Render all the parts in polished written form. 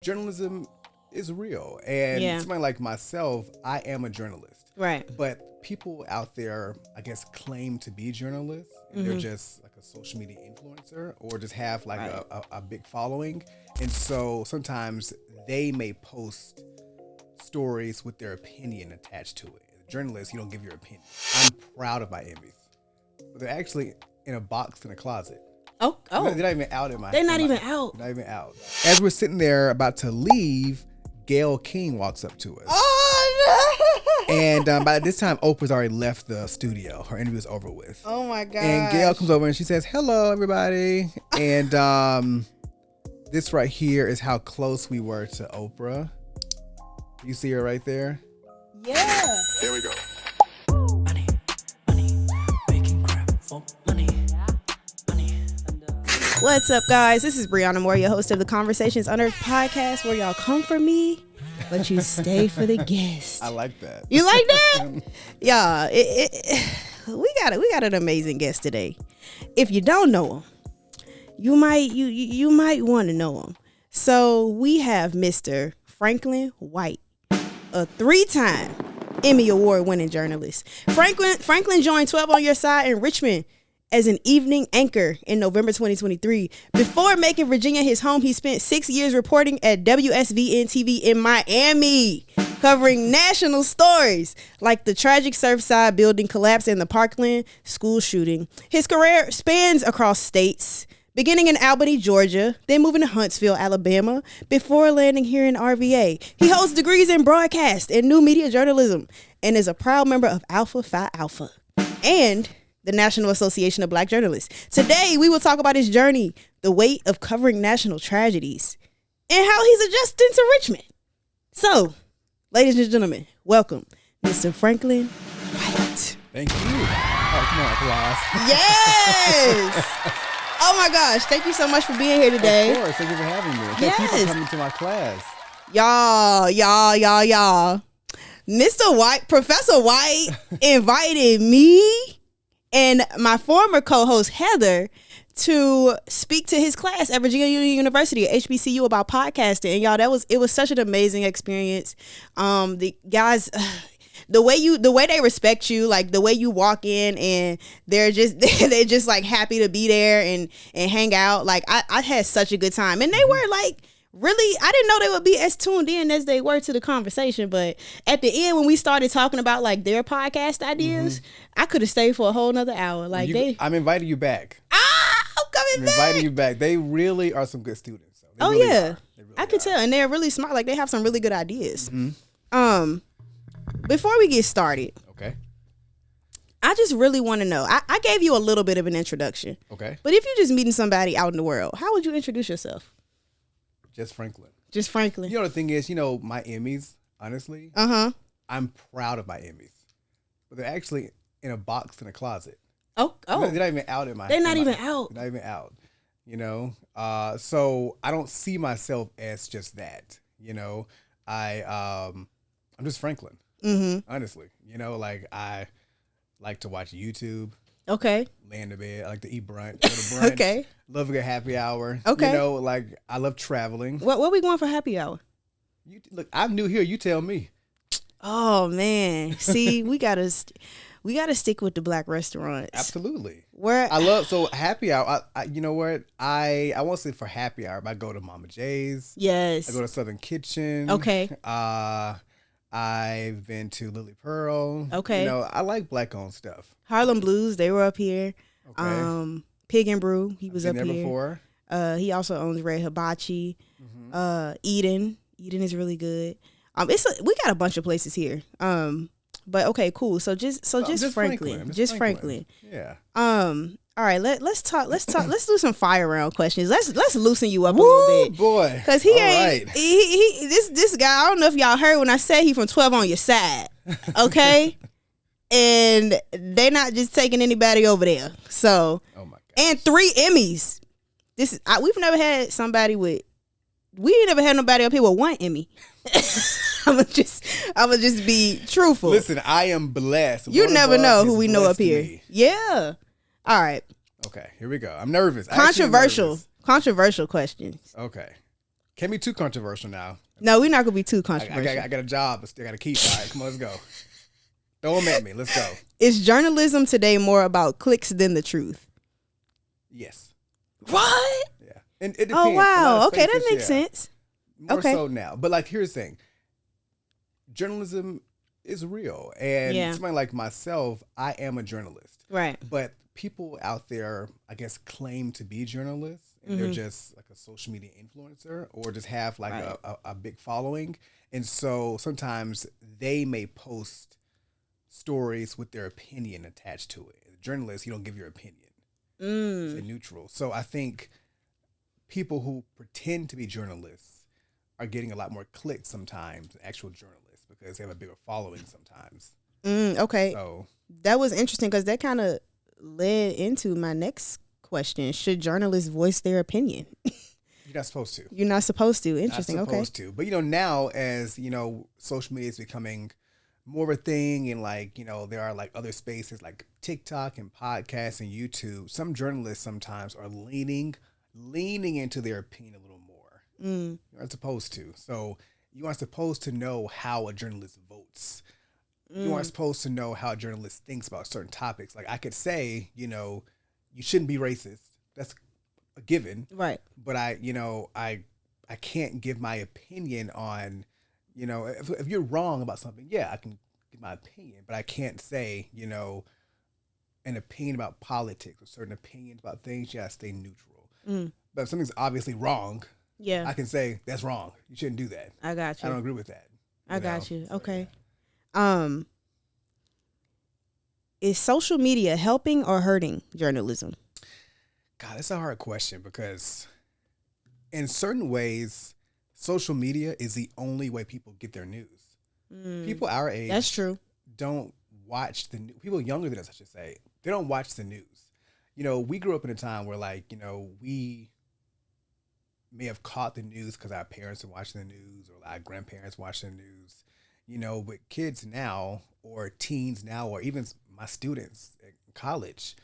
journalism is real. And somebody like myself, I am a journalist. Right. But people out there, I guess, claim to be journalists. And they're just like a social media influencer or just have like a big following. And so sometimes they may post stories with their opinion attached to it. As a journalist, you don't give your opinion. I'm proud of my EMMYs. But they're actually in a box in a closet. Oh. They're not even out in my. They're not even out. Not even out. As we're sitting there about to leave, Gayle King walks up to us. Oh no! And by this time, Oprah's already left the studio. Her interview is over with. Oh my god! And Gayle comes over and she says, "Hello, everybody." And this right here is how close we were to Oprah. You see her right there? Yeah. Here we go. What's up, guys? This is Brianna Moore, your host of the Conversations Unearthed podcast, where y'all come for me, but you stay for the guest. I like that. You like that? Yeah. We got an amazing guest today. If you don't know him, you might want to know him. So we have Mr. Franklin White, a 3-time Emmy Award-winning journalist. Franklin joined 12 on Your Side in Richmond as an evening anchor in November 2023. Before making Virginia his home, he spent 6 years reporting at WSVN TV in Miami, covering national stories like the tragic Surfside building collapse and the Parkland school shooting. His career spans across states, beginning in Albany, Georgia, then moving to Huntsville, Alabama, before landing here in RVA. He holds degrees in broadcast and new media journalism and is a proud member of Alpha Phi Alpha and the National Association of Black Journalists. Today, we will talk about his journey, the weight of covering national tragedies, and how he's adjusting to Richmond. So, ladies and gentlemen, welcome, Mr. Franklin White. Thank you. Oh, come on, applause. Yes! Oh my gosh, thank you so much for being here today. Of course, thank you for having me. Thank you for coming to my class. Y'all. Mr. White, Professor White invited me and my former co-host Heather to speak to his class at Virginia Union University at HBCU about podcasting. And y'all, it was such an amazing experience. The guys, the way they respect you, like the way you walk in and they're just like happy to be there and hang out. Like I had such a good time, and they were like, really, I didn't know they would be as tuned in as they were to the conversation. But at the end, when we started talking about like their podcast ideas, I could have stayed for a whole nother hour. Like I'm inviting you back. I'm coming back. Inviting you back. They really are some good students. So oh really yeah, really I could tell, and they're really smart. Like they have some really good ideas. Before we get started, okay, I just really want to know. I gave you a little bit of an introduction. Okay, but if you're just meeting somebody out in the world, how would you introduce yourself? Just Franklin. Just Franklin. You know, the thing is, my EMMYs, honestly, I'm proud of my EMMYs. But they're actually in a box in a closet. Oh. They're not even out in my. They're not even out. They're not even out. So I don't see myself as just that. I'm just Franklin. Honestly, like I like to watch YouTube. Okay. Lay in the bed. I like to eat brunch. Go to brunch. Okay. Love a good happy hour. Okay. Like I love traveling. What we going for happy hour? Look, I'm new here. You tell me. Oh man, see, we gotta stick with the black restaurants. Absolutely. Where I love happy hour. You know what? I won't say for happy hour, but I go to Mama J's. Yes. I go to Southern Kitchen. Okay. I've been to Lily Pearl. Okay. I like black owned stuff. Harlem Blues, they were up here. Okay. Pig and Brew, he was up there here. Before. He also owns Red Hibachi. Eden is really good. We got a bunch of places here. But okay, cool. So just Franklin. Just Franklin. Yeah. All right, let's talk. Let's do some fire round questions. Let's loosen you up a little bit, boy. Because he ain't right. This guy. I don't know if y'all heard when I said he from 12 on Your Side, okay? And they not just taking anybody over there. So, oh my God. And 3 EMMYs. We've never had somebody with. We ain't never had nobody up here with 1 Emmy. I'ma just be truthful. Listen, I am blessed. You never know who we know up here. Me. Yeah. All right. Okay, here we go. I'm nervous. Controversial questions. Okay. Can't be too controversial now. No, we're not gonna be too controversial. I got a job, but still got to keep. All right, come on, let's go. Throw them at me. Let's go. Is journalism today more about clicks than the truth? Yes. What? Yeah. And it depends. Oh wow. Okay, that makes yeah. sense. More Okay. so now. But like, here's the thing. Journalism is real. And somebody like myself, I am a journalist. Right. But people out there, I guess, claim to be journalists. And they're just like a social media influencer or just have like a big following. And so sometimes they may post stories with their opinion attached to it. As a journalist, you don't give your opinion. It's neutral. So I think people who pretend to be journalists are getting a lot more clicks sometimes than actual journalists because they have a bigger following sometimes. Okay. So that was interesting because that kind of led into my next question. Should journalists voice their opinion? you're not supposed to. You're not supposed to. Interesting. Not supposed to. But, now as, social media is becoming more of a thing and there are like other spaces like TikTok and podcasts and YouTube, some journalists sometimes are leaning into their opinion a little more. You aren't supposed to. So you aren't supposed to know how a journalist votes. You aren't supposed to know how a journalist thinks about certain topics. Like I could say, you shouldn't be racist. That's a given. Right. But I can't give my opinion on, if you're wrong about something, yeah, I can give my opinion, but I can't say, an opinion about politics or certain opinions about things. You gotta stay neutral. But if something's obviously wrong, I can say that's wrong. You shouldn't do that. I got you. I don't agree with that. I got you. So, okay. Yeah. Is social media helping or hurting journalism? God, that's a hard question because in certain ways, social media is the only way people get their news. People our age, that's true, don't watch the news. People younger than us, I should say, they don't watch the news. We grew up in a time where we may have caught the news because our parents were watching the news or our grandparents watching the news. But kids now or teens now or even my students in college,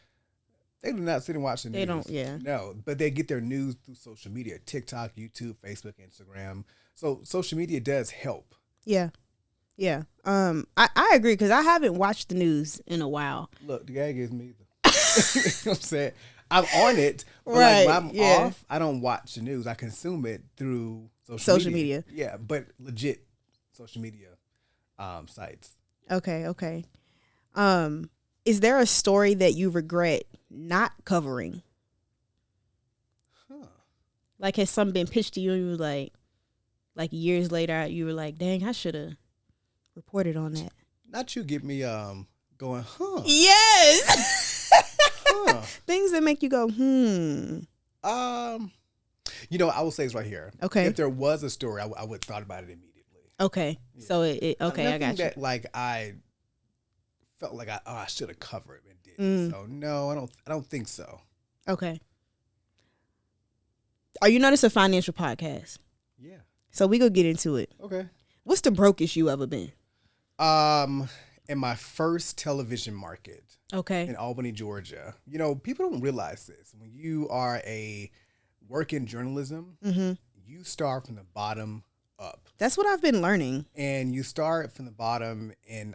they do not sit and watch the news. They don't, yeah. No, but they get their news through social media, TikTok, YouTube, Facebook, Instagram. So social media does help. Yeah. Yeah. I agree because I haven't watched the news in a while. Look, the gag is me either. You know what I'm saying? I'm on it, but right. When I'm off, I don't watch the news. I consume it through social media. Yeah, but legit social media sites. Okay. Is there a story that you regret not covering? Like has something been pitched to you and you were like years later you were like, dang, I should have reported on that. Not you get me going, Yes. huh. Things that make you go, I will say it's right here. Okay. If there was a story, I would have thought about it immediately. Okay. Yeah. So it okay, I got you. That I felt like I should have covered and did. So no, I don't think so. Okay. Are you not a financial podcast? Yeah. So we go get into it. Okay. What's the brokest you ever been? In my first television market. Okay. In Albany, Georgia. People don't realize this. When you are a work in journalism, you start from the bottom up. That's what I've been learning. And you start from the bottom and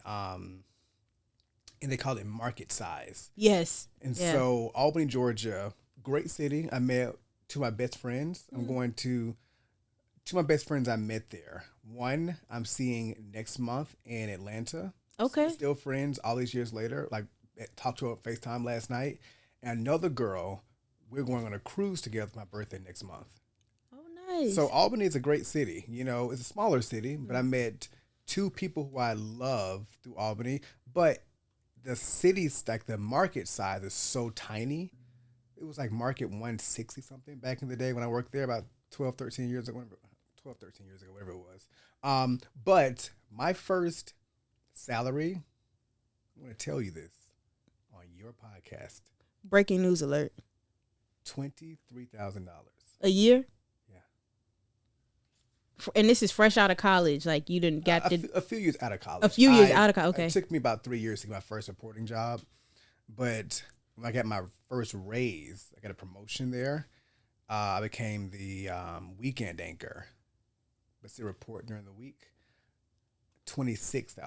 they call it market size. Yes. And so Albany, Georgia, great city. I met two of my best friends. I'm going to two of my best friends I met there. One I'm seeing next month in Atlanta. Okay. Still friends all these years later. Like talked to her on FaceTime last night. And another girl, we're going on a cruise together for my birthday next month. Oh, nice. So Albany is a great city. It's a smaller city, but I met two people who I love through Albany. But the city's, like the market size is so tiny. It was like market 160 something back in the day when I worked there about 13 years ago, whatever it was. But my first salary, I'm going to tell you this on your podcast. Breaking news alert. $23,000. A year? Yeah. And this is fresh out of college. Like you didn't get a few years out of college. A few years out of college. Okay. It took me about 3 years to get my first reporting job. But when I got my first raise, I got a promotion there. I became the weekend anchor. Let's see, report during the week, $26,000.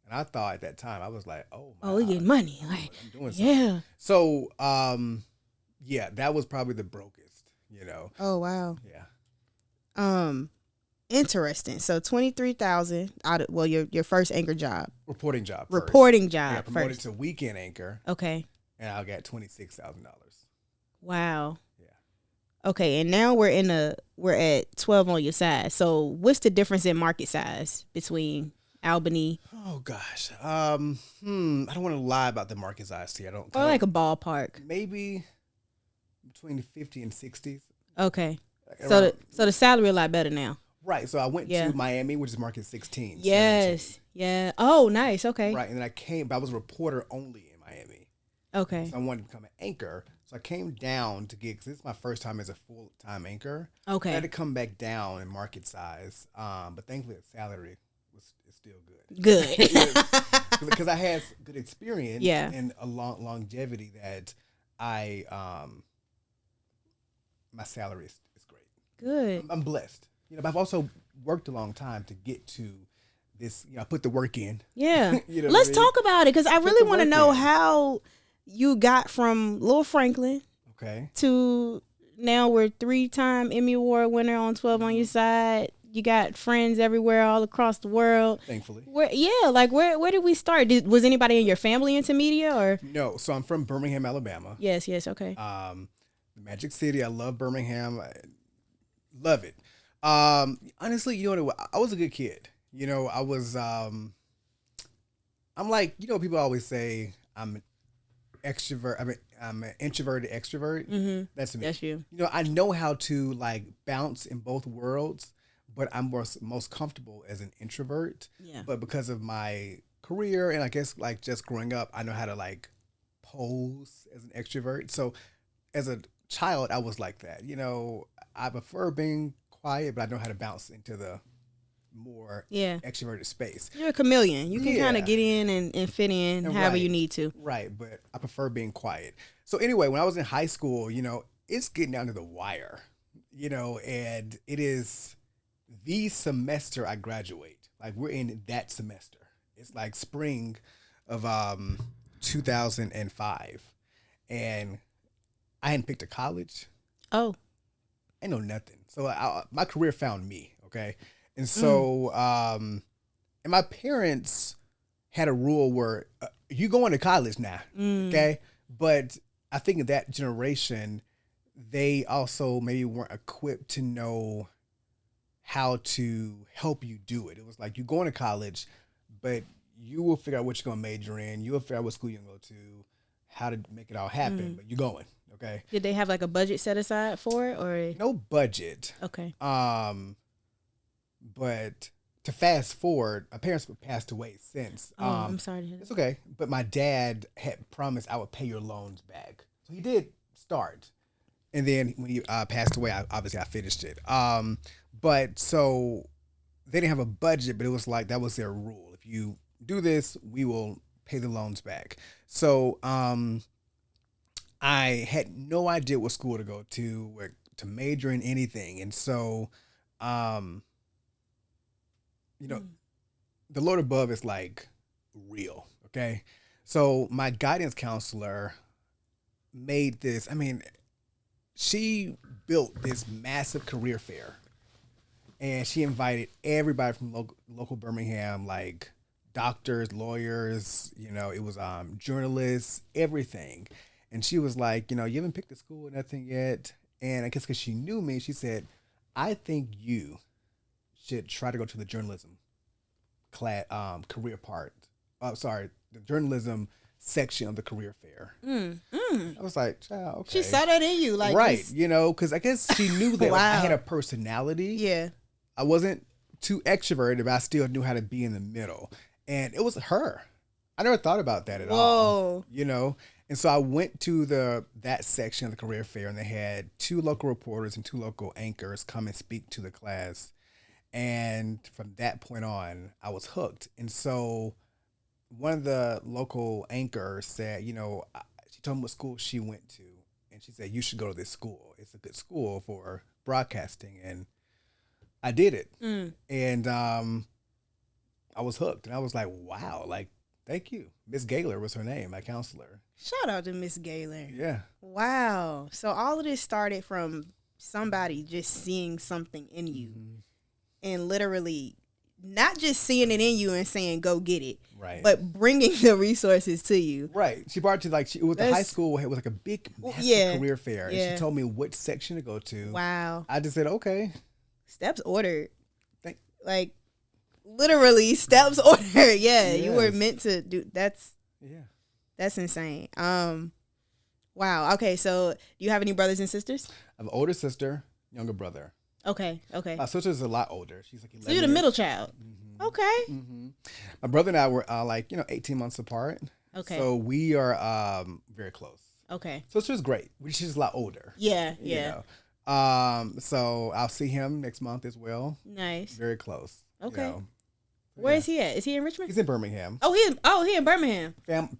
And I thought at that time, I was like, oh my, Oh, we get money. Like, I'm doing something. yeah. So, yeah, that was probably the brokest, you know. Oh, wow. Yeah. Interesting. So 23,000 out of, well, your first anchor job. Reporting job first. Reporting job I got promoted first. to weekend anchor. Okay. And I got $26,000. Wow. Yeah. Okay, and now we're at 12 on your side. So what's the difference in market size between Albany? Oh gosh. I don't want to lie about the market size to you. I don't. Or like a ballpark. Maybe between 50 and 60s. Okay. Like So the salary a lot better now. right. So I went to Miami, which is market 16. Yes. 17. Yeah. Oh, nice. Okay. Right. And then I came, but I was a reporter only in Miami. Okay. So I wanted to become an anchor. So I came down to get, because this is my first time as a full-time anchor. Okay. I had to come back down in market size. But thankfully the salary is still good. Good. Because I had good experience and a longevity that my salary is great. Good. I'm blessed. You know, but I've also worked a long time to get to this. You know, I put the work in. Yeah. You know Let's talk about it, because I really want to know how you got from Lil Franklin to now we're 3-time Emmy Award winner on 12 on your side. You got friends everywhere, all across the world. Thankfully. Where did we start? Was anybody in your family into media or? No. So I'm from Birmingham, Alabama. Yes. Okay. The Magic City. I love Birmingham. I love it. Honestly, you know what? I was a good kid. You know, I was, I'm like, you know, people always say I'm an extrovert. I mean, I'm an introverted extrovert. Mm-hmm. That's me. That's you. You know, I know how to like bounce in both worlds, but I'm most comfortable as an introvert. Yeah. But because of my career and I guess like just growing up, I know how to like pose as an extrovert. So as a child, I was like that. You know, I prefer being quiet, but I know how to bounce into the more extroverted space. You're a chameleon. You can kind of get in and fit in however you need to. Right, but I prefer being quiet. So anyway, when I was in high school, you know, it's getting down to the wire, you know, and it is the semester I graduate. Like we're in that semester. It's like spring of 2005. And I hadn't picked a college. Oh. I know nothing. So my career found me, okay? And so, and my parents had a rule where you going to college now, okay? But I think in that generation, they also maybe weren't equipped to know how to help you do it. It was like you going to college, but you will figure out what you're going to major in. You will figure out what school you're going to go to, how to make it all happen, but you're going. Okay. Did they have like a budget set aside for it or no budget? Okay. But to fast forward, my parents have passed away since. I'm sorry to hear that. It's okay. But my dad had promised I would pay your loans back. So he did start. And then when he passed away, obviously I finished it. But so they didn't have a budget, but it was like that was their rule. If you do this, we will pay the loans back. So I had no idea what school to go to major in anything. And so, you know, the Lord above is like real. Okay. So my guidance counselor made this, she built this massive career fair and she invited everybody from local Birmingham, like doctors, lawyers, you know, it was journalists, everything. And she was like, you know, you haven't picked a school or nothing yet. And I guess because she knew me, she said, I think you should try to go to the journalism career part. The journalism section of the career fair. I was like, oh, okay. She saw that in you. Like right, you know, because I guess she knew that like, I had a personality. Yeah. I wasn't too extroverted, but I still knew how to be in the middle. And it was her. I never thought about that at all. You know? And so I went to that section of the career fair, and they had 2 local reporters and 2 local anchors come and speak to the class. And from that point on, I was hooked. And so one of the local anchors said, you know, she told me what school she went to. and she said, you should go to this school. It's a good school for broadcasting. And I did it. And I was hooked. And I was like, wow, like, thank you. Miss Gaylor was her name, my counselor. Shout out to Miss Gaylor. Yeah. Wow. So all of this started from somebody just seeing something in you and literally not just seeing it in you and saying, go get it. Right. But bringing the resources to you. Right. She brought it to it was the high school. It was like a big, massive career fair. And she told me which section to go to. Wow. I just said, okay. Steps ordered. Like, literally, steps ordered. Yeah. Yes. You were meant to do. That's insane. Wow. Okay. So, do you have any brothers and sisters? I have an older sister, younger brother. Okay. My sister's a lot older. She's like 11 So, you're the middle child. Okay. My brother and I were 18 months apart. Okay. So we are very close. Okay. So it's just great. She's a lot older. Yeah. You know? So I'll see him next month as well. Nice. Very close. Okay. You know? Where is he at? Is he in Richmond? He's in Birmingham. Oh, he in Birmingham.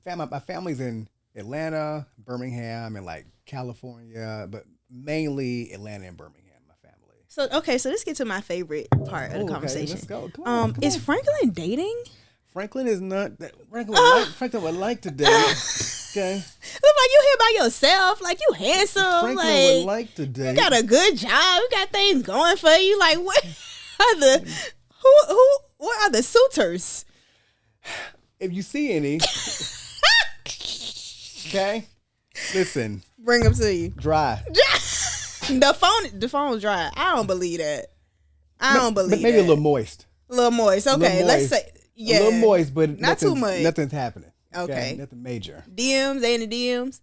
My family's in Atlanta, Birmingham, and like California, but mainly Atlanta and Birmingham. So let's get to my favorite part of the conversation. Let's go. Come on. Is Franklin dating? Franklin is not. Franklin would like to date. Okay. Look like you here by yourself. Like you handsome. Franklin would like to date. You got a good job. You got things going for you. Like what are the what are the suitors? If you see any, okay, listen. Bring them to you. Dry. The phone's dry. I don't believe that. Maybe a little moist. A little moist. Okay, let's say a little moist, but not too much. Nothing's happening. Okay, nothing major. DMs, they in the DMs.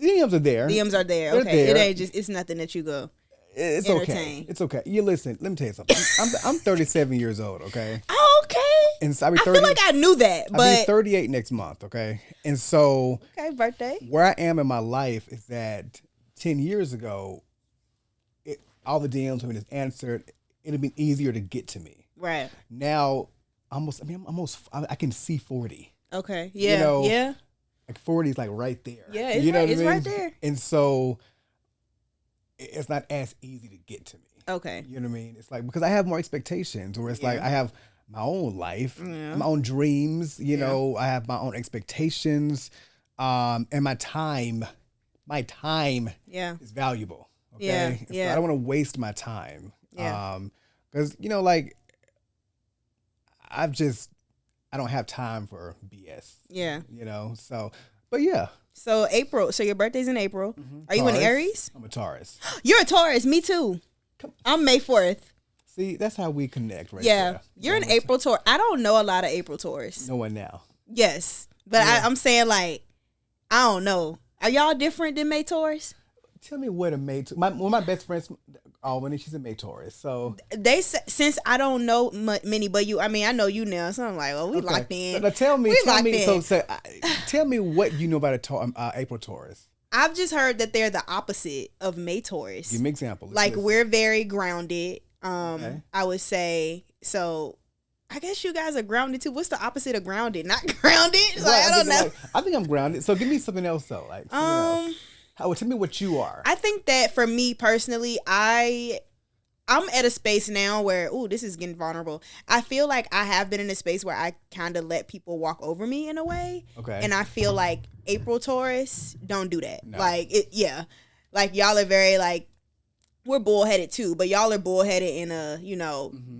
DMs are there. DMs are there. They're okay, there. It ain't just. It's nothing that you go. It's entertain. okay. It's okay. You listen. Let me tell you something. I'm 37 years old. Okay. Okay. And so I feel like I knew that, but I'll be 38 next month. Okay. And so okay, birthday. Where I am in my life is that 10 years ago, all the DMs have been just answered. It'd been easier to get to me. Right. Now, I can see 40. Okay. Yeah. Yeah. Like 40 is like right there. Yeah. It's right there. And so it's not as easy to get to me. Okay. You know what I mean? It's like, because I have more expectations, where it's like I have my own life, my own dreams, you know, I have my own expectations, and my time is valuable. Okay. So I don't want to waste my time. Yeah. Because, you know, like, I don't have time for BS. Yeah. You know, so, but yeah. So April, so your birthday's in April. Are you an Aries? I'm a Taurus. You're a Taurus, me too. I'm May 4th. See, that's how we connect right there. Yeah. You're an April Taurus. I don't know a lot of April Taurus. No one now. Yes. But I'm saying, like, I don't know. Are y'all different than May Taurus? Tell me what a May Taurus. One of my best friends, Albany, she's a May Taurus. So they since I don't know many, but I know you now, so I'm like, oh, we locked in. Now tell me, tell me what you know about April Taurus. I've just heard that they're the opposite of May Taurus. Give me an example. Like we're very grounded. I would say so. I guess you guys are grounded too. What's the opposite of grounded? Not grounded. Like, I don't know. I think I'm grounded. So give me something else though. Like else. Tell me what you are. I think that for me personally, I'm at a space now where, this is getting vulnerable. I feel like I have been in a space where I kind of let people walk over me in a way. Okay. And I feel like April Taurus don't do that. No. Like like y'all are very like, we're bullheaded too, but y'all are bullheaded in a,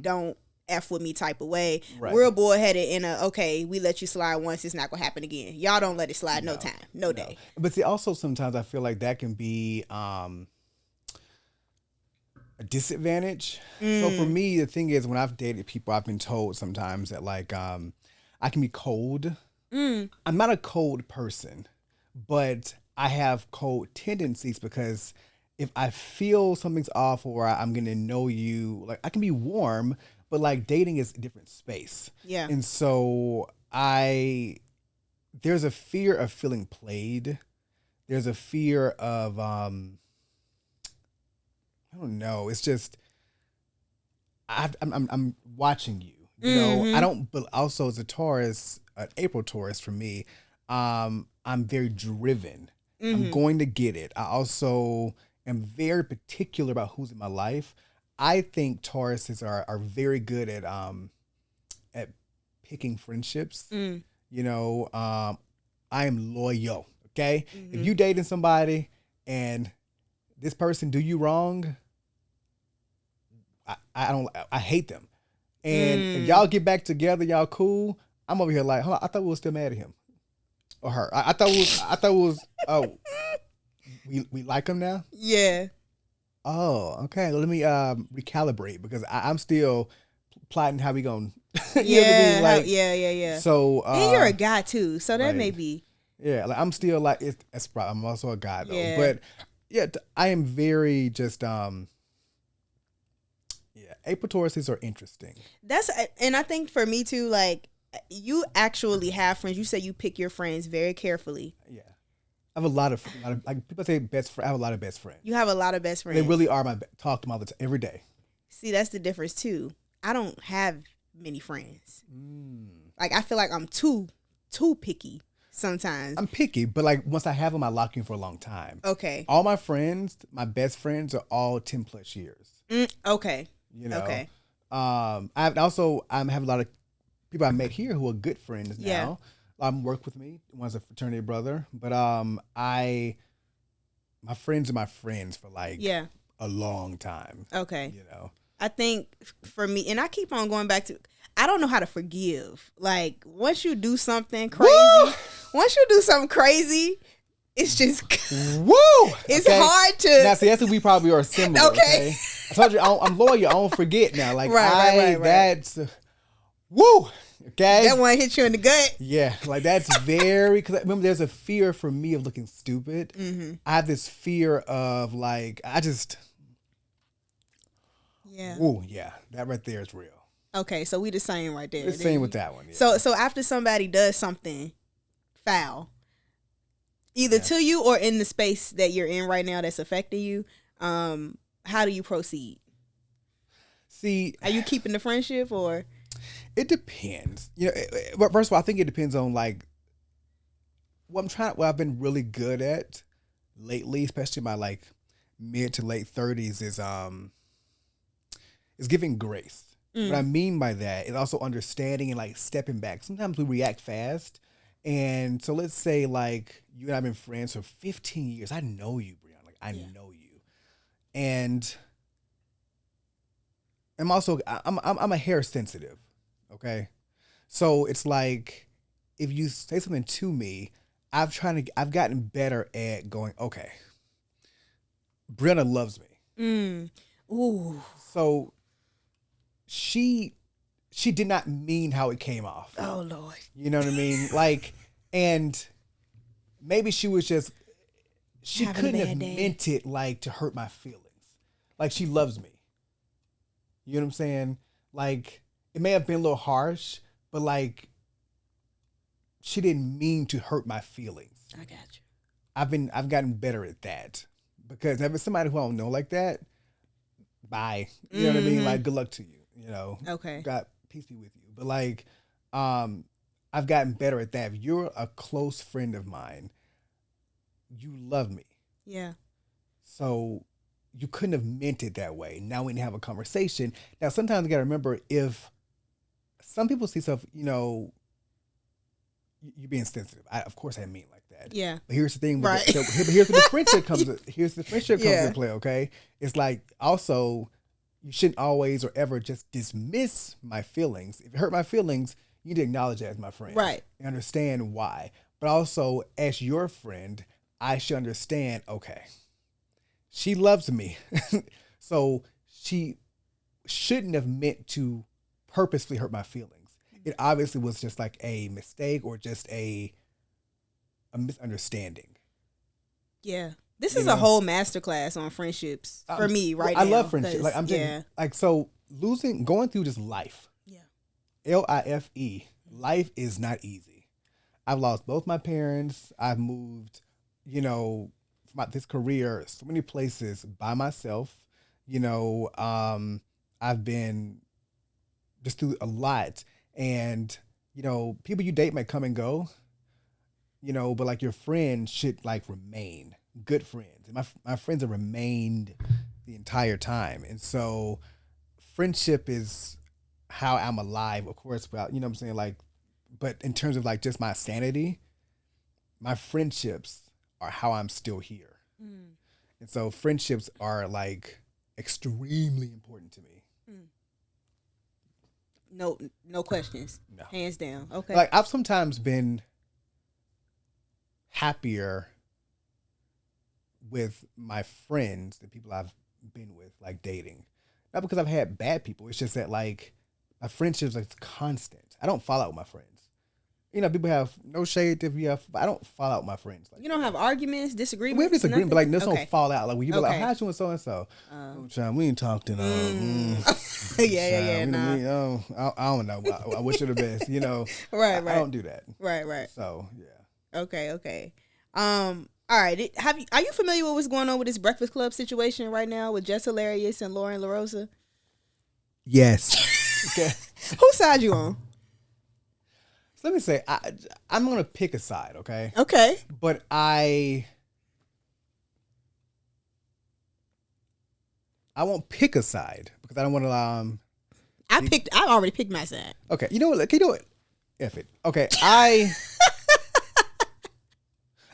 don't F with me type of way. Right. We're bullheaded in a, okay, we let you slide once, it's not gonna happen again. Y'all don't let it slide no time, no day. But see, also sometimes I feel like that can be a disadvantage. So for me, the thing is, when I've dated people, I've been told sometimes that like I can be cold. I'm not a cold person, but I have cold tendencies because if I feel something's off or I'm gonna know you, like I can be warm, but like dating is a different space. Yeah. And so there's a fear of feeling played. There's a fear of, I don't know. It's just, I'm watching you, you know, but also as a Taurus, an April Taurus for me, I'm very driven. I'm going to get it. I also am very particular about who's in my life. I think Tauruses are very good at picking friendships. You know, I am loyal. Okay, if you dating somebody and this person do you wrong, I hate them. And if y'all get back together, y'all cool. I'm over here like, hold on, I thought we were still mad at him or her. I thought it was. Oh, we like him now. Yeah. Oh, okay. Let me recalibrate because I'm still plotting how we gonna. Yeah. Like, yeah. So and you're a guy too, so that right. may be. Yeah, like I'm still like that's probably. I'm also a guy though, Yeah. but yeah, I am very just Yeah, April Tauruses are interesting. And I think for me too, like you actually have friends. You say you pick your friends very carefully. Yeah, I have a lot of like people say best friend. I have a lot of best friends. You have a lot of best friends. They really are talk to them all the time, every day. See, that's the difference too. I don't have many friends. Like I feel like I'm too picky sometimes. I'm picky, but like once I have them, I lock in for a long time. Okay. All my friends, my best friends, are all 10 plus years. Okay. You know. Okay. I have a lot of people I met here who are good friends now. Work with me. One's a fraternity brother, but my friends are my friends for like a long time. Okay. You know. I think for me, and I keep on going back to, I don't know how to forgive. Like once you do something crazy, it's just woo. It's hard to. Now, see, that's what we probably are similar. Okay. I told you I'm loyal. I don't forget now. Like right. That's woo. Okay. That one hit you in the gut. Yeah, like that's very. Because remember, there's a fear for me of looking stupid. I have this fear of like I just. Yeah. Ooh, yeah. That right there is real. Okay, so we the same right there. We're the same with that one. Yeah. So after somebody does something foul, either to you or in the space that you're in right now that's affecting you, how do you proceed? See, are you keeping the friendship or? It depends. You know, first of all, I think it depends on like what I've been really good at lately, especially my like mid to late 30s, is giving grace. What I mean by that is also understanding and like stepping back. Sometimes we react fast. And so let's say like you and I have been friends for 15 years. I know you, Brianna. Like I know you. And I'm also I'm a hair sensitive. Okay. So it's like if you say something to me, I've gotten better at going, okay, Brianna loves me. Ooh. So she did not mean how it came off. Oh Lord. You know what I mean? Like, and maybe she couldn't have meant it like to hurt my feelings. Like she loves me. You know what I'm saying? Like it may have been a little harsh, but like she didn't mean to hurt my feelings. I got you. I've gotten better at that because if it's somebody who I don't know like that, bye. You know what I mean? Like good luck to you. You know, okay. God, peace be with you. But like, I've gotten better at that. If you're a close friend of mine, you love me. Yeah. So you couldn't have meant it that way. Now we need to have a conversation. Now sometimes you gotta remember if some people see stuff, you know, you being sensitive. Of course I didn't mean it like that. Yeah. But here's the thing. Right. Here's where the friendship comes. Here's the friendship comes into play. Okay. It's like also. You shouldn't always or ever just dismiss my feelings. If it hurt my feelings, you need to acknowledge that as my friend. Right. And understand why. But also, as your friend, I should understand, okay, she loves me. So she shouldn't have meant to purposely hurt my feelings. It obviously was just like a mistake or just a misunderstanding. Yeah. This is a whole masterclass on friendships for me now. I love friendship. Like I'm just like so going through this life. Yeah. Life. Life is not easy. I've lost both my parents. I've moved, you know, from this career so many places by myself. You know, I've been just through a lot, and you know, people you date might come and go. but like your friends should like remain good friends. And my friends have remained the entire time. And so friendship is how I'm alive, of course, but you know what I'm saying? Like, but in terms of like just my sanity, my friendships are how I'm still here. Mm. And so friendships are like extremely important to me. No questions. No. Hands down. Okay. Like I've sometimes been happier with my friends than people I've been with, like dating. Not because I've had bad people. It's just that like my friendships are constant. I don't fall out with my friends. People have no shade if you have. I don't fall out with my friends. Like you don't have arguments, disagreements. we have disagreements, but like there's okay. no fallout. Like when you be like, Okay. "How's you and so and so?" We ain't talked in. Yeah. Nah. I don't know. I wish you the best. Right. I don't do that. Right. So yeah. Okay. All right. Are you familiar with what's going on with this Breakfast Club situation right now with Jess Hilarious and Lauren LaRosa? Yes. Okay. Whose side you on? So let me say, I'm gonna pick a side, okay? Okay. But I won't pick a side because I don't want to. I already picked my side. Okay, you know what? F it. Okay,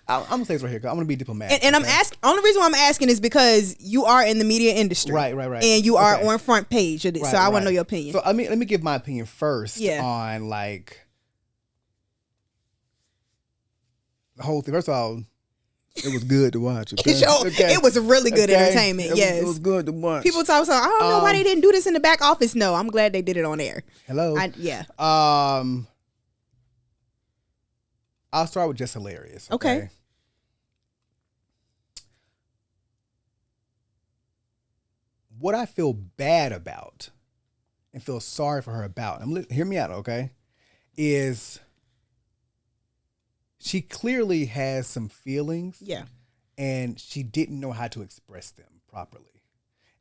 I'm gonna say this right here because I'm gonna be diplomatic. And I'm asking. Only reason why I'm asking is because you are in the media industry, right, and you are on front page of it. So I want to know your opinion. So let me give my opinion first. Yeah. On like the whole thing. First of all, it was good to watch. Okay? It was really good entertainment. Yes, it was good to watch. People talk so I don't know why they didn't do this in the back office. No, I'm glad they did it on air. Hello. Yeah. I'll start with Just Hilarious. Okay. What I feel bad about and feel sorry for her about, hear me out, okay, is she clearly has some feelings. Yeah. And she didn't know how to express them properly.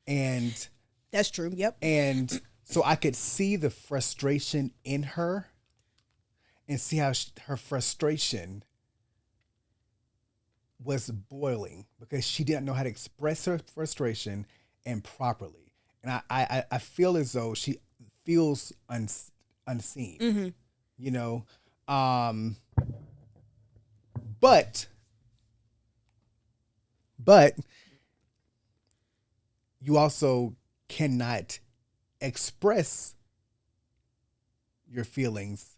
And that's true. Yep. And so I could see the frustration in her and see how her frustration was boiling because she didn't know how to express her frustration and properly. And I feel as though she feels unseen, But you also cannot express your feelings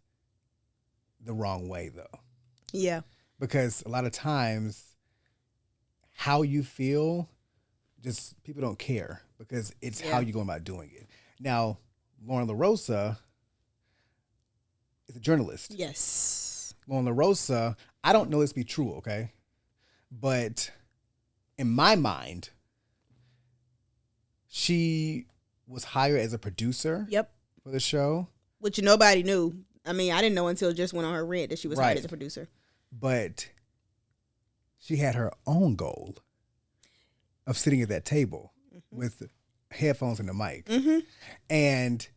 the wrong way, though. Yeah. Because a lot of times how you feel, just people don't care because it's how you're going about doing it. Now, Lauren LaRosa is a journalist. Yes. Lauren LaRosa, I don't know this to be true, okay? But in my mind, she was hired as a producer. Yep. For the show. Which nobody knew. I mean, I didn't know until just went on her rant that she was hired as a producer. But she had her own goal of sitting at that table with headphones and the mic. Mm-hmm. And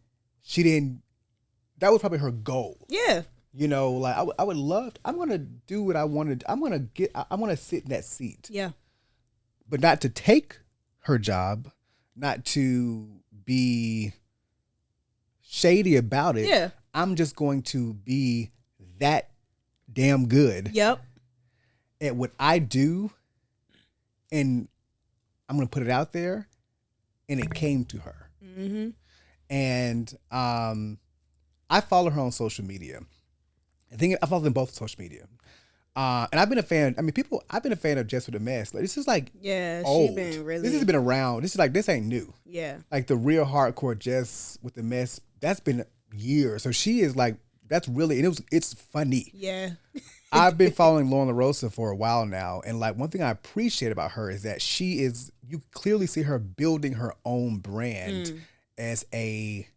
she didn't, that was probably her goal. Yeah. Like I would love, I'm going to do what I wanted. I'm going to sit in that seat. Yeah. But not to take her job, not to be shady about it. Yeah. I'm just going to be that damn good. Yep. At what I do, and I'm going to put it out there, and it came to her. Mm-hmm. And I follow her on social media. I follow them both on social media. And I've been a fan. I mean, I've been a fan of Jess with a Mess. Like, this is like old. She's been really. This has been around. This ain't new. Yeah. Like the real hardcore Jess with the Mess. That's been years. So she is like, that's really, and it's funny. Yeah. I've been following Lauren LaRosa for a while now. And like one thing I appreciate about her is that you clearly see her building her own brand as a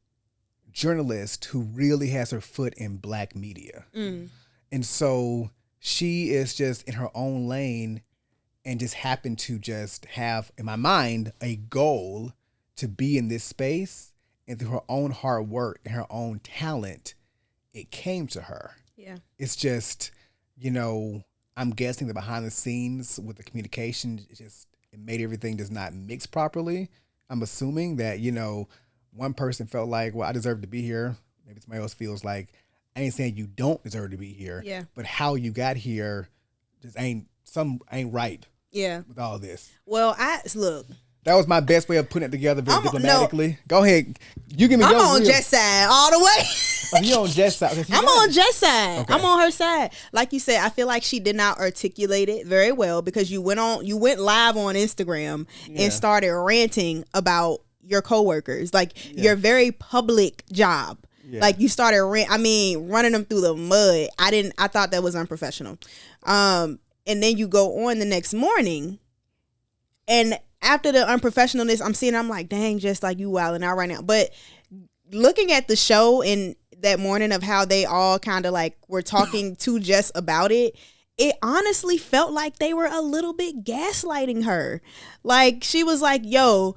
journalist who really has her foot in Black media. And so she is just in her own lane and just happened to just have, in my mind, a goal to be in this space. And through her own hard work and her own talent, it came to her. Yeah. It's just, you know, I'm guessing that behind the scenes with the communication, it made everything does not mix properly. I'm assuming that, you know, one person felt like, well, I deserve to be here. Maybe somebody else feels like, I ain't saying you don't deserve to be here, Yeah. but how you got here just ain't right Yeah. with all this. Well, I look. That was my best way of putting it together very I'm- diplomatically. No. Go ahead. You give me I'm your on real. Jess' side all the way. Oh, you on Jess' side. Okay, so I'm on Jess' side. Okay. I'm on her side. Like you said, I feel like she did not articulate it very well because you went live on Instagram and started ranting about your coworkers, like your very public job. Yeah. Like you started running them through the mud. I thought that was unprofessional. And then you go on the next morning, and after the unprofessionalness, I'm like, dang, just like you wilding out right now. But looking at the show in that morning of how they all kind of like were talking to Jess about it, it honestly felt like they were a little bit gaslighting her. Like she was like, yo,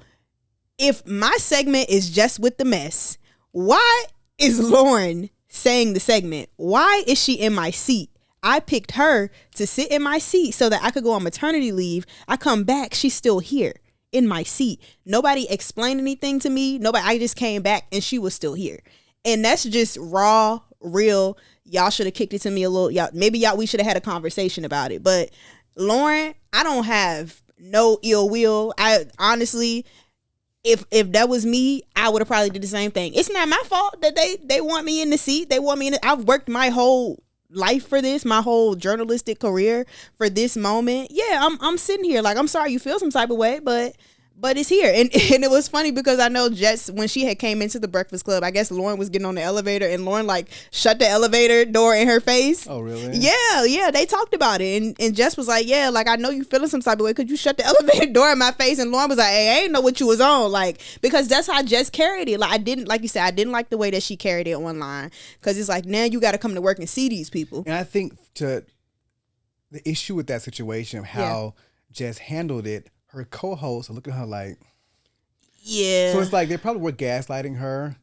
if my segment is just with the mess, why is Lauren saying the segment? Why is she in my seat? I picked her to sit in my seat so that I could go on maternity leave. I come back, she's still here in my seat. Nobody explained anything to me. I just came back and she was still here. And that's just raw, real. Y'all should have kicked it to me a little. We should have had a conversation about it. But Lauren, I don't have no ill will. I honestly, if that was me, I would have probably did the same thing. It's not my fault that they want me in the seat. They want me in it. I've worked my whole life for this, my whole journalistic career for this moment. Yeah, I'm sitting here like, I'm sorry you feel some type of way, but it's here. And it was funny because I know Jess, when she had came into the Breakfast Club, I guess Lauren was getting on the elevator and Lauren like shut the elevator door in her face. Oh, really? Yeah, they talked about it. And Jess was like, yeah, like I know you feeling some type of way because you shut the elevator door in my face. And Lauren was like, hey, I ain't know what you was on. Like, because that's how Jess carried it. Like I didn't like the way that she carried it online, because it's like, now you got to come to work and see these people. And I think the issue with that situation of how Jess handled it, her co-hosts are looking at her like, yeah. So it's like they probably were gaslighting her.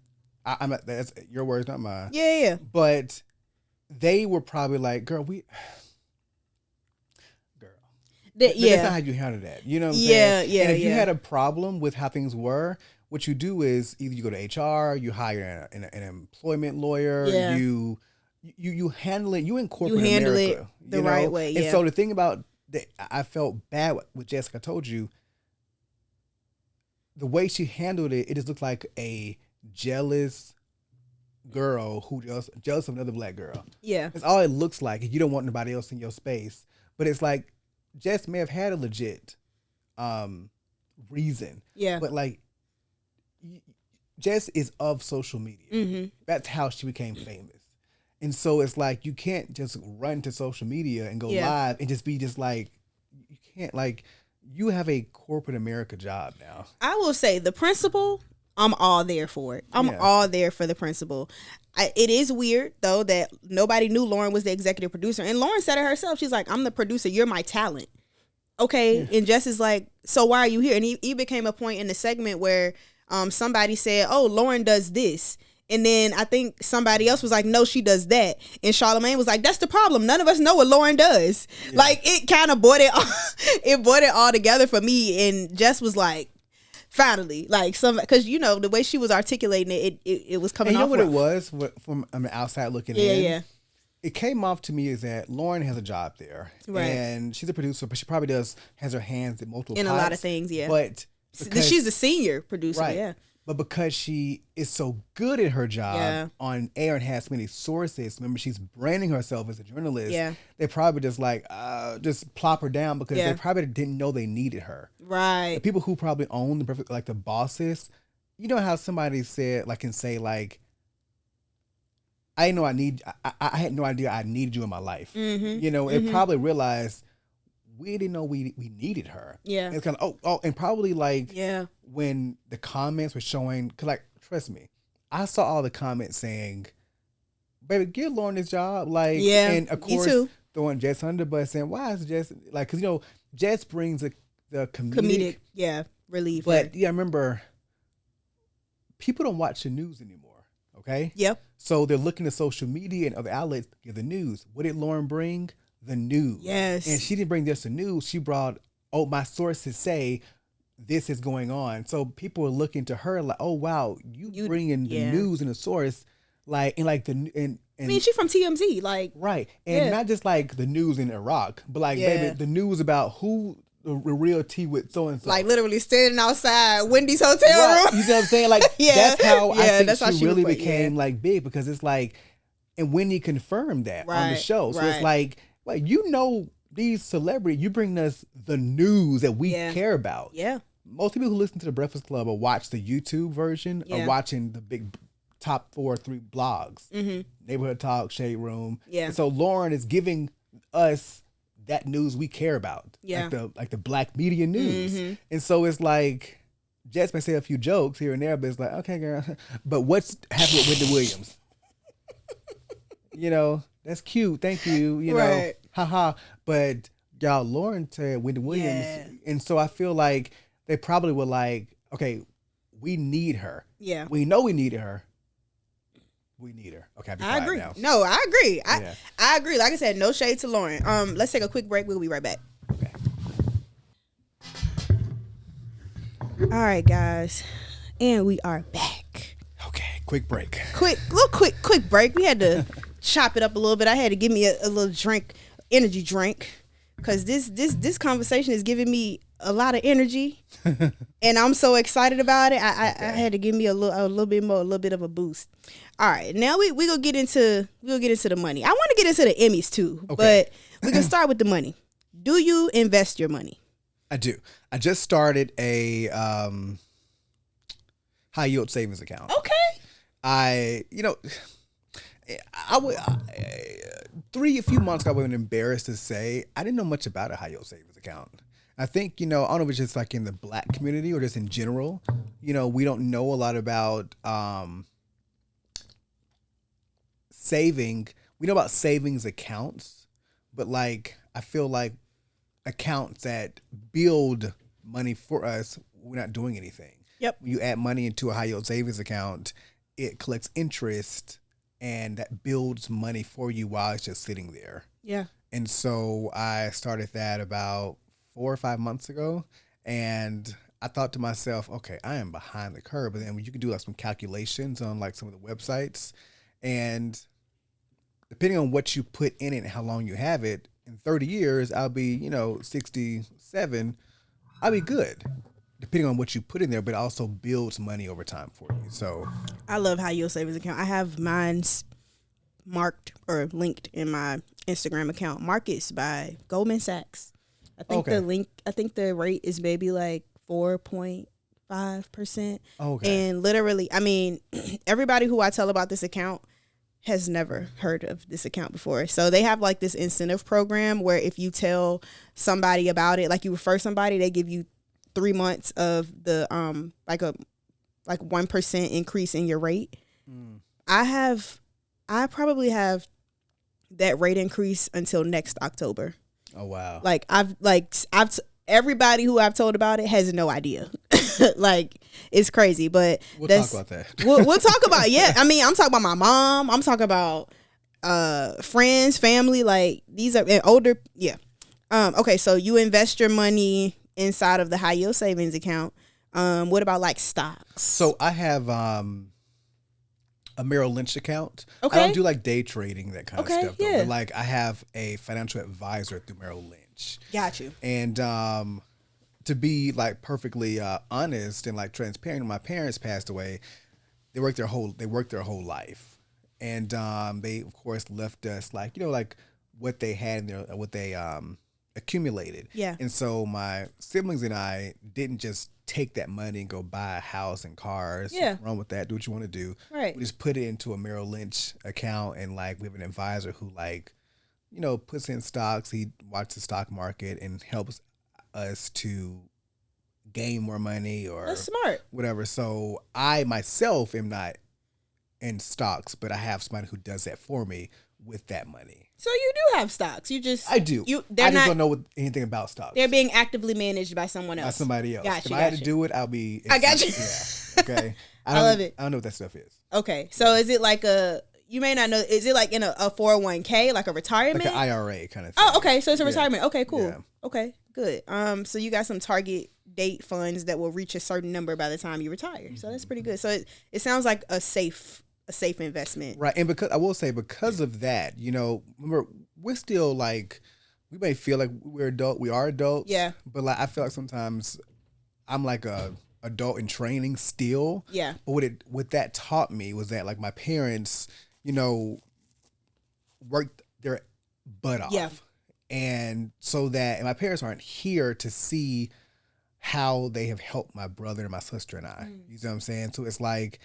I'm not, that's your words, not mine. Yeah. But they were probably like, girl, that's not how you handle that. You know what I'm saying? Yeah. And if you had a problem with how things were, what you do is either you go to HR, you hire an employment lawyer, you handle it, you incorporate handle America, it the right way. Yeah. And so the thing about I felt bad with Jessica. I told you, the way she handled it, it just looked like a jealous girl who just jealous of another black girl. Yeah. That's all it looks like. You don't want nobody else in your space. But it's like Jess may have had a legit reason. Yeah. But like Jess is of social media. Mm-hmm. That's how she became famous. And so it's like you can't just run to social media and go live and just be just like, you can't, like, you have a corporate America job now. I will say the principal, I'm all there for it. I'm all there for the principal. It is weird, though, that nobody knew Lauren was the executive producer. And Lauren said it herself. She's like, I'm the producer. You're my talent. Okay. Yeah. And Jess is like, so why are you here? And he became a point in the segment where somebody said, oh, Lauren does this. And then I think somebody else was like, no, she does that. And Charlamagne was like, that's the problem. None of us know what Lauren does. Yeah. Like, it kind of brought it all together for me. And Jess was like, finally, like, because, you know, the way she was articulating it was coming off. And you know what it was from the outside looking in? Yeah. It came off to me is that Lauren has a job there. Right. And she's a producer, but she probably has her hands in multiple in pots. a lot of things, yeah. But she's a senior producer, right. Yeah. But because she is so good at her job on air and has so many sources, remember she's branding herself as a journalist. Yeah. They probably just like just plop her down because they probably didn't know they needed her. Right. The people who probably own the bosses, you know how somebody said can say I had no idea I needed you in my life. Mm-hmm. You know, it probably realized we didn't know we needed her. Yeah. And it's kind of, and probably when the comments were showing, cause trust me, I saw all the comments saying, baby, give Lauren this job. And of course, throwing Jess under the bus saying, why is Jess, cause Jess brings the comedic relief. But remember, people don't watch the news anymore. Okay. Yep. So they're looking at social media and other outlets to give the news. What did Lauren bring? the news. Yes. And she didn't bring just the news. She brought, oh, my sources say this is going on. So people are looking to her like, oh, wow, you bring in the news and the source. Like, and like and I mean, she's from TMZ. Like, right. And not just like the news in Iraq, but like, baby, the news about who the real tea with so and so. Like literally standing outside Wendy's hotel room. You know what I'm saying? Like that's how I think she really became like big, because it's like, and Wendy confirmed that on the show. So it's like you know, these celebrities, you bring us the news that we care about. Yeah. Most people who listen to the Breakfast Club or watch the YouTube version are watching the big top 4 or 3 blogs. Neighborhood Talk, Shade Room. Yeah. And so Lauren is giving us that news we care about, like the black media news. And so it's like, Jess may say a few jokes here and there, but it's like, okay, girl, but what's happening with Wendy Williams? You know, that's cute, thank you, you know, haha. But y'all, Lauren to Wendy Williams, and so I feel like they probably were like, okay, we need her. Yeah, we know we needed her. We need her. Okay, I agree. Now. No, I agree. I agree. Like I said, no shade to Lauren. Let's take a quick break. We'll be right back. Okay. All right, guys, and we are back. Okay, quick break. Quick break. We had to chop it up a little bit. I had to give me a little drink, energy drink, because this conversation is giving me a lot of energy, and I'm so excited about it. I had to give me a little bit of a boost. All right, now we gonna get into the money. I want to get into the Emmys too, but we can start with the money. Do you invest your money? I do. I just started a high yield savings account. Okay. A few months ago, I wasn't embarrassed to say I didn't know much about a high yield savings account. I think, I don't know if it's just like in the black community or just in general, we don't know a lot about saving. We know about savings accounts, but like, I feel like accounts that build money for us, we're not doing anything. Yep. When you add money into a high yield savings account, it collects interest and that builds money for you while it's just sitting there. Yeah. And so I started that about 4 or 5 months ago, and I thought to myself, okay, I am behind the curve. But then you can do like some calculations on like some of the websites, and depending on what you put in it and how long you have it, in 30 years, I'll be, 67, I'll be good. Depending on what you put in there, but it also builds money over time for you. So I love high yield savings account. I have mine marked or linked in my Instagram account. Markets by Goldman Sachs. I think the rate is maybe like 4.5%. Okay. And literally, I mean, everybody who I tell about this account has never heard of this account before. So they have like this incentive program where if you tell somebody about it, like you refer somebody, they give you 3 months of the like 1% increase in your rate. I probably have that rate increase until next October. Oh wow. Like I've everybody who I've told about it has no idea. Like it's crazy, but we'll talk about that. we'll talk about I mean, I'm talking about my mom. I'm talking about friends, family. Like these are older. Yeah. Okay, so you invest your money inside of the high yield savings account. What about like stocks? So I have a Merrill Lynch account. Okay. I don't do like day trading, that kind of stuff. Yeah. But like I have a financial advisor through Merrill Lynch. Got you. And to be like perfectly honest and like transparent, when my parents passed away, they worked their whole life, and they of course left us like like what they had in their what they accumulated. Yeah. And so my siblings and I didn't just take that money and go buy a house and cars. Yeah. Run with that. Do what you want to do. Right. We just put it into a Merrill Lynch account, and like we have an advisor who like, puts in stocks. He watches the stock market and helps us to gain more money or that's smart. Whatever. So I myself am not in stocks, but I have somebody who does that for me with that money. So you do have stocks. I do. I just don't know anything about stocks. They're being actively managed by someone else. By somebody else. Gotcha, if I had to do it, I'll be. I got you. Yeah. Okay. I love it. I don't know what that stuff is. Okay. So is it like you may not know. Is it like in a 401k, like a retirement, like an IRA kind of thing? Oh, okay. So it's a retirement. Okay, cool. Yeah. Okay, good. So you got some target date funds that will reach a certain number by the time you retire. So that's pretty good. So it sounds like a safe investment. Right. And because I will say, because of that, remember, we're still like, we may feel like we are adults. Yeah. But like, I feel like sometimes I'm like a adult in training still. Yeah. But what that taught me was that, like, my parents, worked their butt off. Yeah. And my parents aren't here to see how they have helped my brother and my sister and I. You see what I'm saying? So it's like,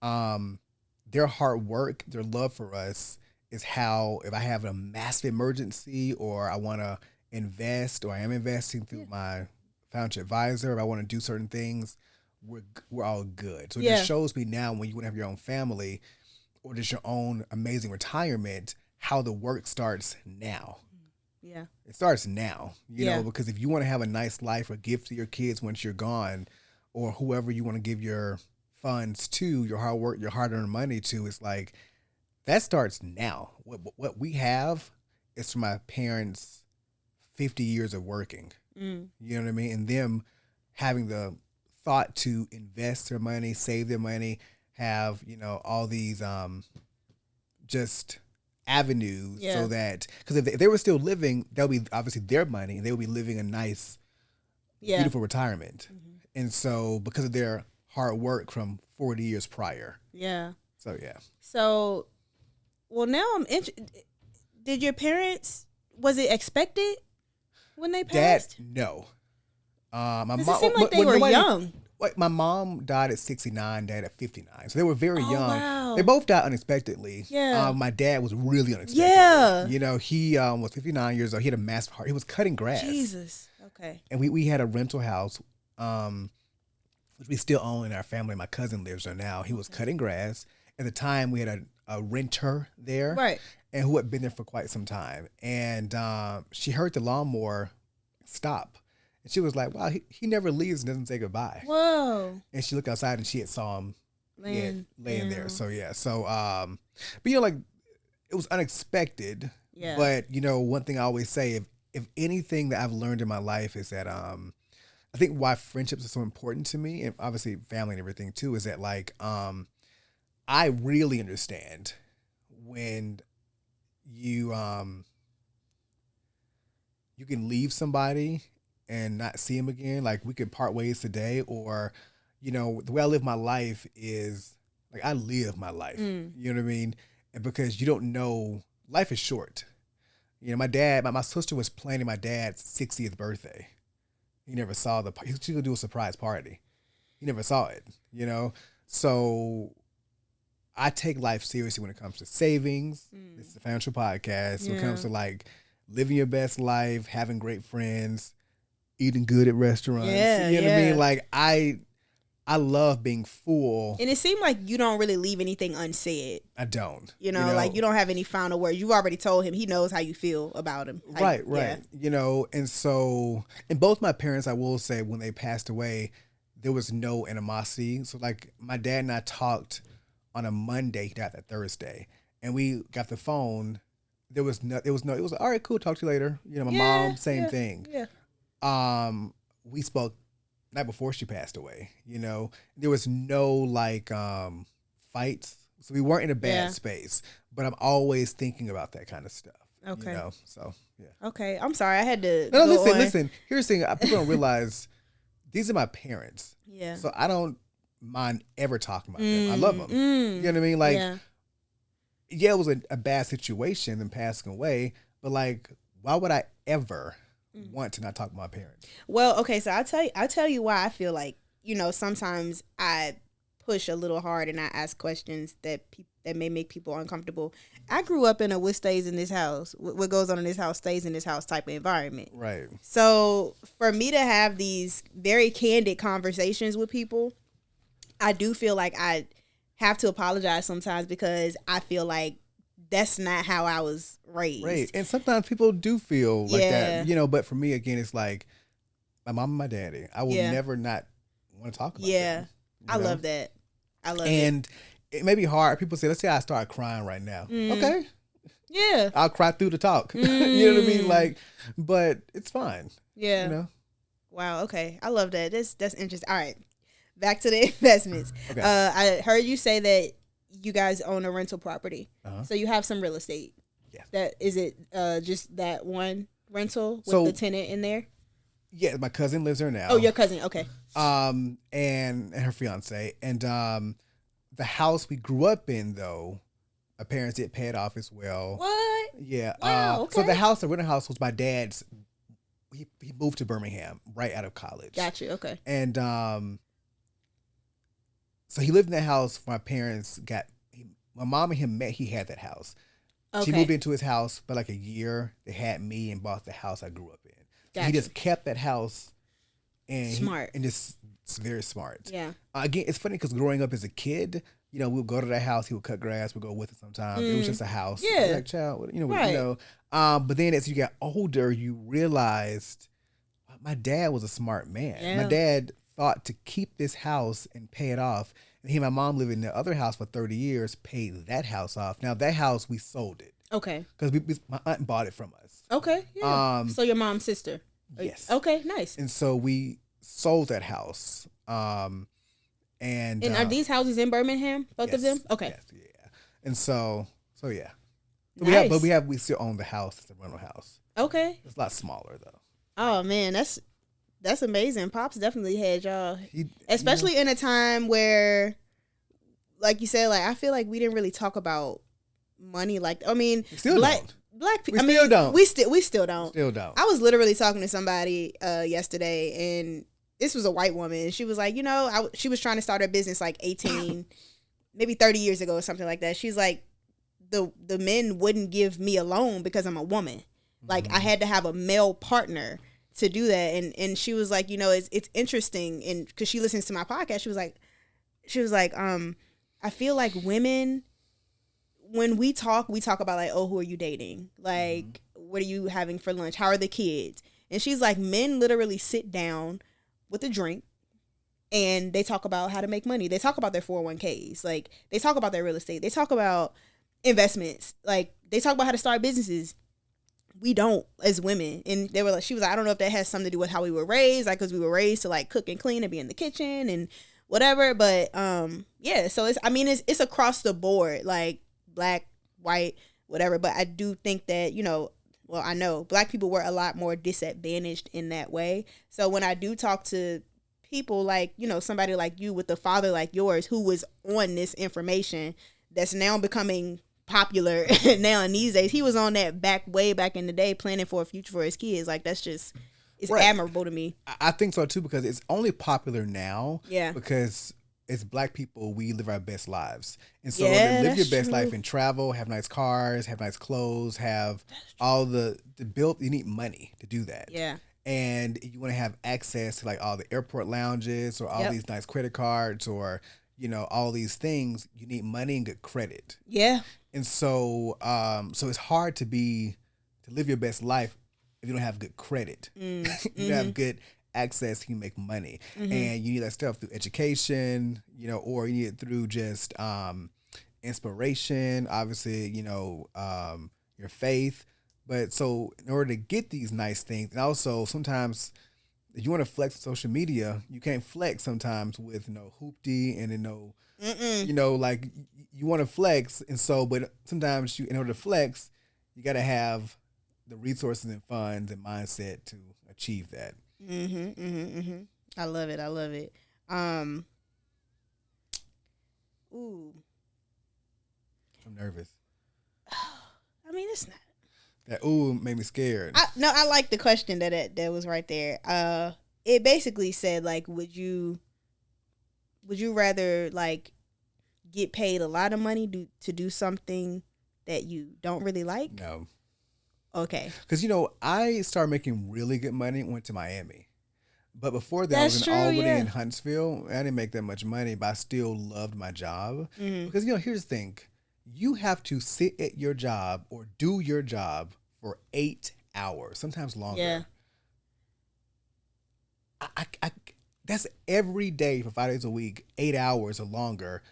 their hard work, their love for us is how, if I have a massive emergency or I want to invest, or I am investing through my financial advisor, if I want to do certain things, we're all good. So it just shows me now, when you want to have your own family or just your own amazing retirement, how the work starts now. Yeah. It starts now, because if you want to have a nice life or gift to your kids once you're gone, or whoever you want to give your funds to, your hard work, your hard-earned money to, it's like, that starts now. What we have is from my parents' 50 years of working. You know what I mean? And them having the thought to invest their money, save their money, have, all these just avenues, so that, because if they were still living, that would be obviously their money, and they would be living a nice, beautiful retirement. And so, because of their hard work from 40 years prior. Yeah. So, yeah. So, well, now I'm interested. Did your parents, was it expected when they passed? Dad, no. My mom, it seemed like they were young. Like, my mom died at 69, dad at 59. So they were very young. Wow. They both died unexpectedly. Yeah. My dad was really unexpected. Yeah. He was 59 years old. He had a massive heart. He was cutting grass. Jesus. Okay. And we had a rental house, which we still own in our family. My cousin lives there now. He was cutting grass. At the time, we had a renter there. Right. And who had been there for quite some time. And she heard the lawnmower stop. And she was like, wow, he never leaves and doesn't say goodbye. Whoa. And she looked outside and she had saw him laying there. So, yeah. So, but, like, it was unexpected. Yeah. But, one thing I always say, if anything that I've learned in my life is that I think why friendships are so important to me, and obviously family and everything too, is that, like, I really understand when you can leave somebody and not see him again. Like, we could part ways today, or, the way I live my life is, like, I live my life. You know what I mean? And because you don't know, life is short. My dad, my sister was planning my dad's 60th birthday. He never saw she was going to do a surprise party. He never saw it, So I take life seriously when it comes to savings. This is a financial podcast. When it comes to, like, living your best life, having great friends, eating good at restaurants. You know what I mean? Like, I love being full. And it seemed like you don't really leave anything unsaid. I don't. Like, you don't have any final words. You've already told him. He knows how you feel about him. Right. Yeah. And so, and both my parents, I will say, when they passed away, there was no animosity. So, like, my dad and I talked on a Monday, he died that Thursday. And we got the phone. It was all right, cool, talk to you later. My mom, same thing. Yeah. We spoke night before she passed away. There was no, like, fights, so we weren't in a bad space. But I'm always thinking about that kind of stuff. Okay. So yeah. Okay, I'm sorry, I had to. No, listen. Here's the thing: people don't realize these are my parents. Yeah. So I don't mind ever talking about them. I love them. You know what I mean? Like, yeah, it was a bad situation, them passing away. But, like, why would I ever want to not talk to my parents? Well, okay, so I'll tell you why I feel like, sometimes I push a little hard and I ask questions that may make people uncomfortable. I grew up in a what stays in this house, what goes on in this house stays in this house type of environment. Right. So for me to have these very candid conversations with people, I do feel like I have to apologize sometimes, because I feel like that's not how I was raised. Right. And sometimes people do feel like that, but for me, again, it's like my mom and my daddy. I will never not want to talk about them. I love that. I love it. And it may be hard. People say, let's say I start crying right now. Okay. Yeah. I'll cry through the talk. You know what I mean? Like, but it's fine. Yeah. You know? Wow. Okay. I love that. That's interesting. All right. Back to the investments. Okay. I heard you say that you guys own a rental property. Uh-huh. So you have some real estate. Yes. That is it just that one rental with the tenant in there? Yeah, my cousin lives there now. Oh, your cousin. Okay. And her fiance. And the house we grew up in, though, my parents did pay it off as well. What? Yeah. Wow, okay. So the house, the rental house, was my dad's. He moved to Birmingham right out of college. Gotcha. Okay. And so he lived in that house. My parents my mom and him met. He had that house. Okay. She moved into his house for like a year. They had me and bought the house I grew up in. So he just kept that house. And smart. Just very smart. Yeah. Again, it's funny because growing up as a kid, you know, we'll go to that house. He would cut grass. We'd go with it sometimes. It was just a house. Yeah. Like, child, you know, right. But then as you get older, you realized my dad was a smart man. Yeah. My dad thought to keep this house and pay it off. And he and my mom lived in the other house for 30 years, paid that house off. Now, that house, we sold it. Okay. Because my aunt bought it from us. Okay. Yeah. So your mom's sister. Yes. Okay. Nice. And so we sold that house. And are these houses in Birmingham? Both of them? Okay. Yes, yeah. And so yeah. Nice. We still own the house. It's a rental house. Okay. It's a lot smaller though. Oh man, that's amazing. Pops definitely had y'all, especially in a time where, like you said, like I feel like we didn't really talk about money. Like I mean, black people. We still don't. We still don't. Still don't. I was literally talking to somebody yesterday, and this was a white woman. And she was like, she was trying to start her business like 18, maybe 30 years ago or something like that. She's like, the men wouldn't give me a loan because I'm a woman. Like I had to have a male partner to do that. And she was like, it's interesting. And cause she listens to my podcast, she was like, I feel like women, when we talk about like, oh, who are you dating? Like, what are you having for lunch? How are the kids? And she's like, men literally sit down with a drink and they talk about how to make money. They talk about their 401ks. Like they talk about their real estate. They talk about investments. Like they talk about how to start businesses. We don't as women. And she was like, I don't know if that has something to do with how we were raised. Like, cause we were raised to like cook and clean and be in the kitchen and whatever. But, yeah, so it's across the board, like black, white, whatever. But I do think that, I know black people were a lot more disadvantaged in that way. So when I do talk to people like, somebody like you with a father like yours who was on this information that's now becoming popular now in these days, he was on that way back in the day planning for a future for his kids. Like that's just, it's right. Admirable to me. I think so too, because it's only popular now. Yeah. Because as black people, we live our best lives. And so to live your best life and travel, have nice cars, have nice clothes, have all the built, you need money to do that. Yeah. And you want to have access to like all the airport lounges or all these nice credit cards or, all these things. You need money and good credit. Yeah. And so it's hard to live your best life if you don't have good credit. You don't have good access, you make money. And you need that stuff through education, or you need it through just inspiration, obviously, your faith. But so in order to get these nice things, and also sometimes if you want to flex social media, you can't flex sometimes with hoopty and like you want to flex, and so but sometimes in order to flex, you got to have the resources and funds and mindset to achieve that. I love it. Ooh, I'm nervous. I mean, it's not. That ooh made me scared. I like the question that was right there. It basically said like, would you rather like get paid a lot of money to do something that you don't really like? No. Okay. Because I started making really good money and went to Miami, but before that I was in Albany and Huntsville. I didn't make that much money, but I still loved my job. Because here's the thing. You have to sit at your job or do your job for 8 hours, sometimes longer. Yeah. I that's every day for 5 days a week, 8 hours or longer,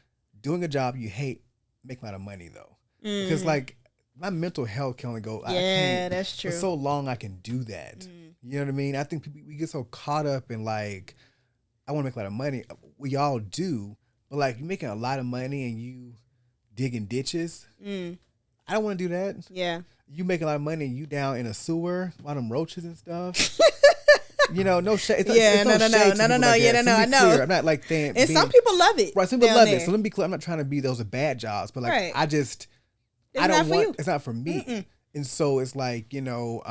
doing a job you hate, make a lot of money though. Because like my mental health can only go. Yeah, I can't, that's true. For so long I can do that. You know what I mean? I think we get so caught up in like, I want to make a lot of money. We all do, but like you're making a lot of money and you digging ditches. I don't want to do that. Yeah. You make a lot of money and you down in a sewer, a lot of them roaches and stuff. You know, no shade. No. Yeah, no. I know. I'm not like saying. And some people love it. Right, some people love it. So let me be clear. I'm not trying to be those are bad jobs, but like I just, I don't want. It's not for me. And so it's like, you know,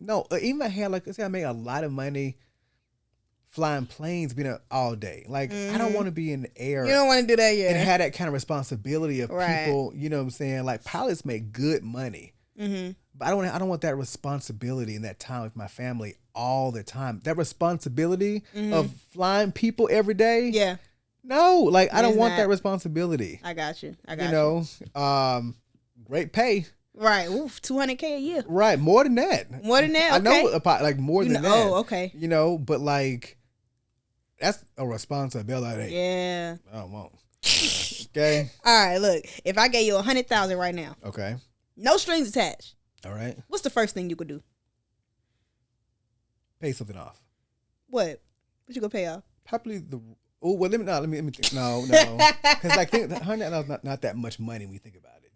no. Even I had like, let's say I made a lot of money flying planes, being up all day. Like I don't want to be in the air. You don't want to do that yet. And have that kind of responsibility of people. You know what I'm saying? Like pilots make good money. But I don't want that responsibility and that time with my family all the time. That responsibility of flying people every day. Yeah. No, like I don't want that responsibility. I got you. You know, great pay. Right. Oof, $200K a year. Right. More than that. More than that. Okay. I know, like more than that. Oh, okay. You know, but like that's a responsibility. Yeah. I don't want. Okay. All right. Look, if I gave you $100,000 right now. Okay. No strings attached. All right. What's the first thing you could do? Pay something off. What you gonna pay off? Probably the. Oh well, let me think. No, because like $100 is not that much money when you think about it.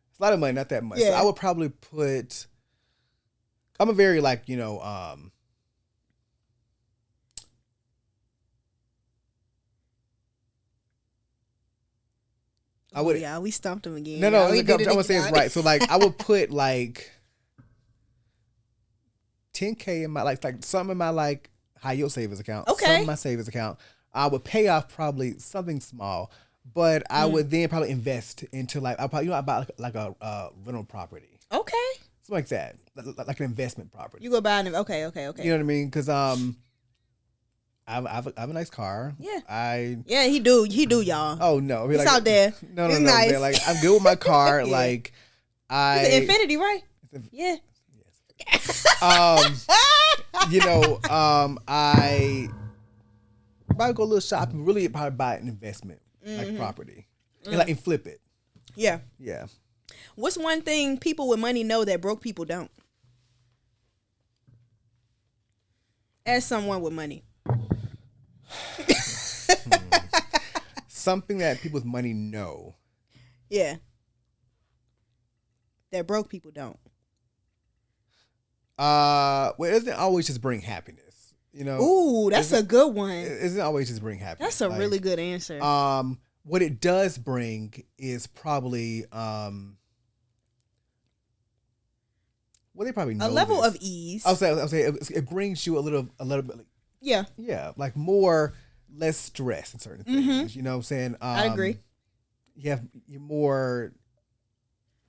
It's a lot of money, not that much. Yeah. So I would probably put. I'm a very like I would. Yeah, we stumped him again. No, I'm gonna say it's right. So like, I would put like $10K in my like something in my like high yield savings account. Okay. Some in my savings account. I would pay off probably something small, but I would then probably invest into like I buy like a rental property. Okay. Something like that, like an investment property. You go buy an okay. You know what I mean? Because I have a nice car. Yeah. Yeah, he do, y'all. Oh no, I mean, it's like, out there. No, nice. Man, like I'm good with my car. Yeah. Like it's an Infinity, right? Yeah. You know, I probably go a little shopping. Really, probably buy an investment like property and flip it. Yeah. Yeah. What's one thing people with money know that broke people don't? As someone with money. Something that people with money know. Yeah. That broke people don't. Well, it doesn't always just bring happiness. You know. Ooh, that's a good one. It doesn't always just bring happiness. That's a really good answer. What it does bring is probably well, they probably know a level this. of ease. I'll say it brings you a little bit. Yeah. Yeah, like less stress in certain things. You know what I'm saying? I agree. You're more.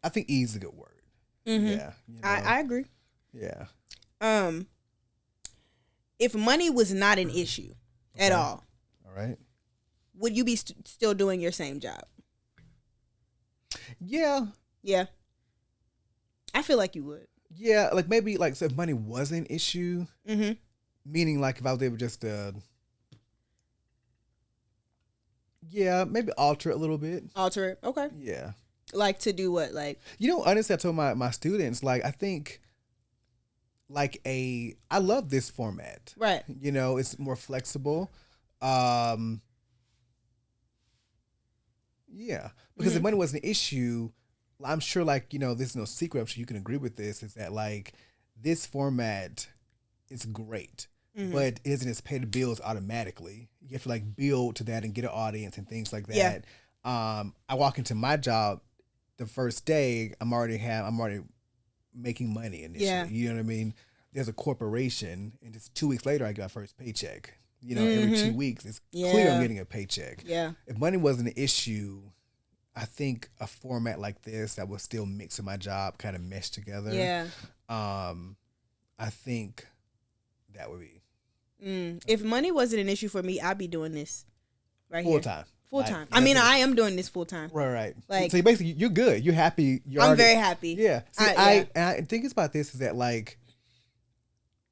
I think ease is a good word. Yeah. You know? I agree. Yeah. If money was not an issue at all right, would you be still doing your same job? Yeah. Yeah. I feel like you would. Yeah, like maybe like so if money was an issue, meaning like if I was able just to, maybe alter it a little bit. Alter it, okay. Yeah. Like to do what? Like, you know, honestly, I told my students, like, I think like I love this format. Right. You know, it's more flexible. Yeah, because if money was an issue, I'm sure, like, you know, this is no secret. I'm sure you can agree with this. Is that like this format is great, but isn't as pay the bills automatically? You have to like build to that and get an audience and things like that. Yeah. I walk into my job the first day, I'm already making money initially. Yeah. You know what I mean? There's a corporation, and just 2 weeks later, I get my first paycheck. You know, every 2 weeks, it's clear I'm getting a paycheck. Yeah. If money wasn't an issue, I think a format like this that would still mix in my job kind of mesh together. Yeah. I think that would be. If money wasn't an issue for me, I'd be doing this right full here. Time. Full time. I mean, I am doing this full time. Right. Like, so basically, you're good. You're happy. I'm very happy. Yeah. See, yeah. I think about this is that like,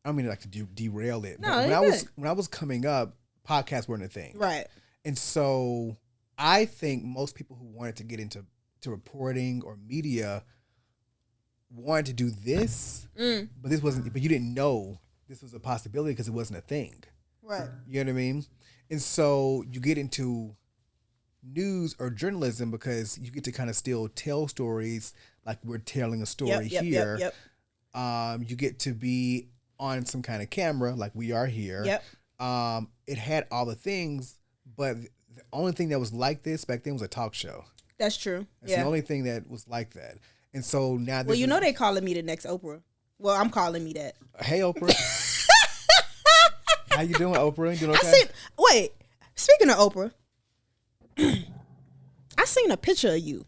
I don't mean like to derail it. No, but when I was coming up, podcasts weren't a thing. Right. And so I think most people who wanted to get into reporting or media wanted to do this, but this wasn't. But you didn't know this was a possibility because it wasn't a thing. Right. You know what I mean? And so you get into news or journalism because you get to kind of still tell stories like we're telling a story here. Yep. You get to be on some kind of camera like we are here. Yep. It had all the things, but the only thing that was like this back then was a talk show. That's true. That's the only thing that was like that. And so now, well, you know they calling me the next Oprah. Well, I'm calling me that. Hey, Oprah. How you doing, Oprah? You doing okay? Wait, speaking of Oprah, I seen a picture of you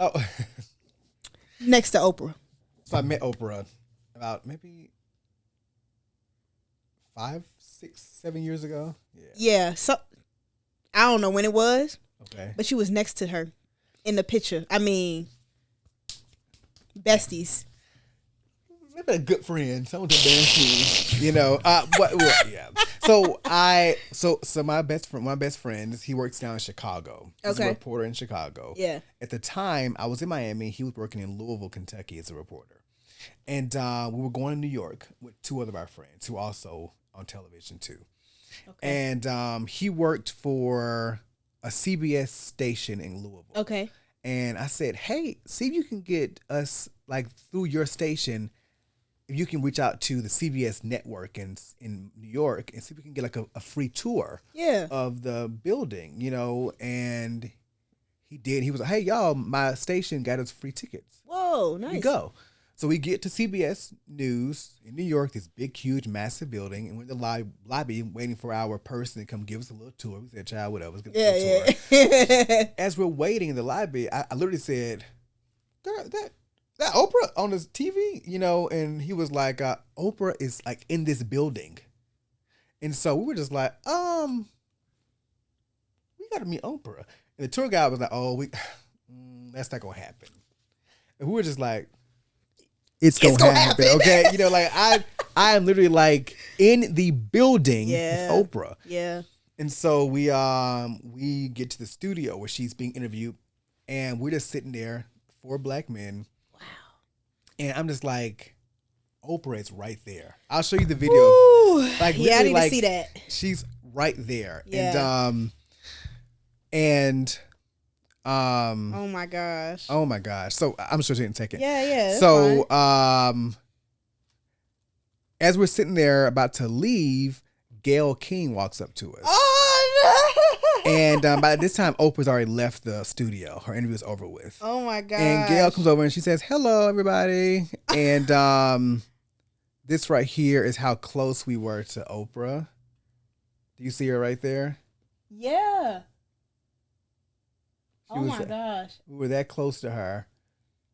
next to Oprah. So I met Oprah about maybe 5, 6, 7 years ago. Yeah. So I don't know when it was. Okay. But you was next to her in the picture. I mean, besties. Maybe a good friend. Someone to dance with, you know. Yeah. So my best friend, he works down in Chicago. He's a reporter in Chicago. Yeah. At the time, I was in Miami. He was working in Louisville, Kentucky as a reporter. And we were going to New York with 2 other of our friends who are also on television too. Okay. And he worked for a CBS station in Louisville. Okay. And I said, hey, see if you can get us, like, through your station, if you can reach out to the CBS network in New York and see if we can get, like, a free tour of the building, you know. And he did. He was like, hey, y'all, my station got us free tickets. Whoa, nice. We go. So we get to CBS News in New York, this big, huge, massive building, and we're in the lobby waiting for our person to come give us a little tour. We said, child, whatever, let's get a tour. As we're waiting in the lobby, I literally said, girl, that Oprah on this TV, you know, and he was like, Oprah is like in this building. And so we were just like, we got to meet Oprah. And the tour guide was like, that's not going to happen. And we were just like, it's gonna happen. Okay. You know, like I am literally like in the building with Oprah. Yeah. And so we get to the studio where she's being interviewed and we're just sitting there, 4 black men. Wow. And I'm just like, Oprah is right there. I'll show you the video. Ooh. Like, yeah, I need to see that. She's right there. Yeah. And oh my gosh. So I'm sure she didn't take it. Yeah. So as we're sitting there about to leave, Gayle King walks up to us. Oh no! And by this time, Oprah's already left the studio. Her interview is over with. Oh my god! And Gayle comes over and she says, "Hello, everybody." And this right here is how close we were to Oprah. Do you see her right there? Yeah. Oh my gosh. We were that close to her.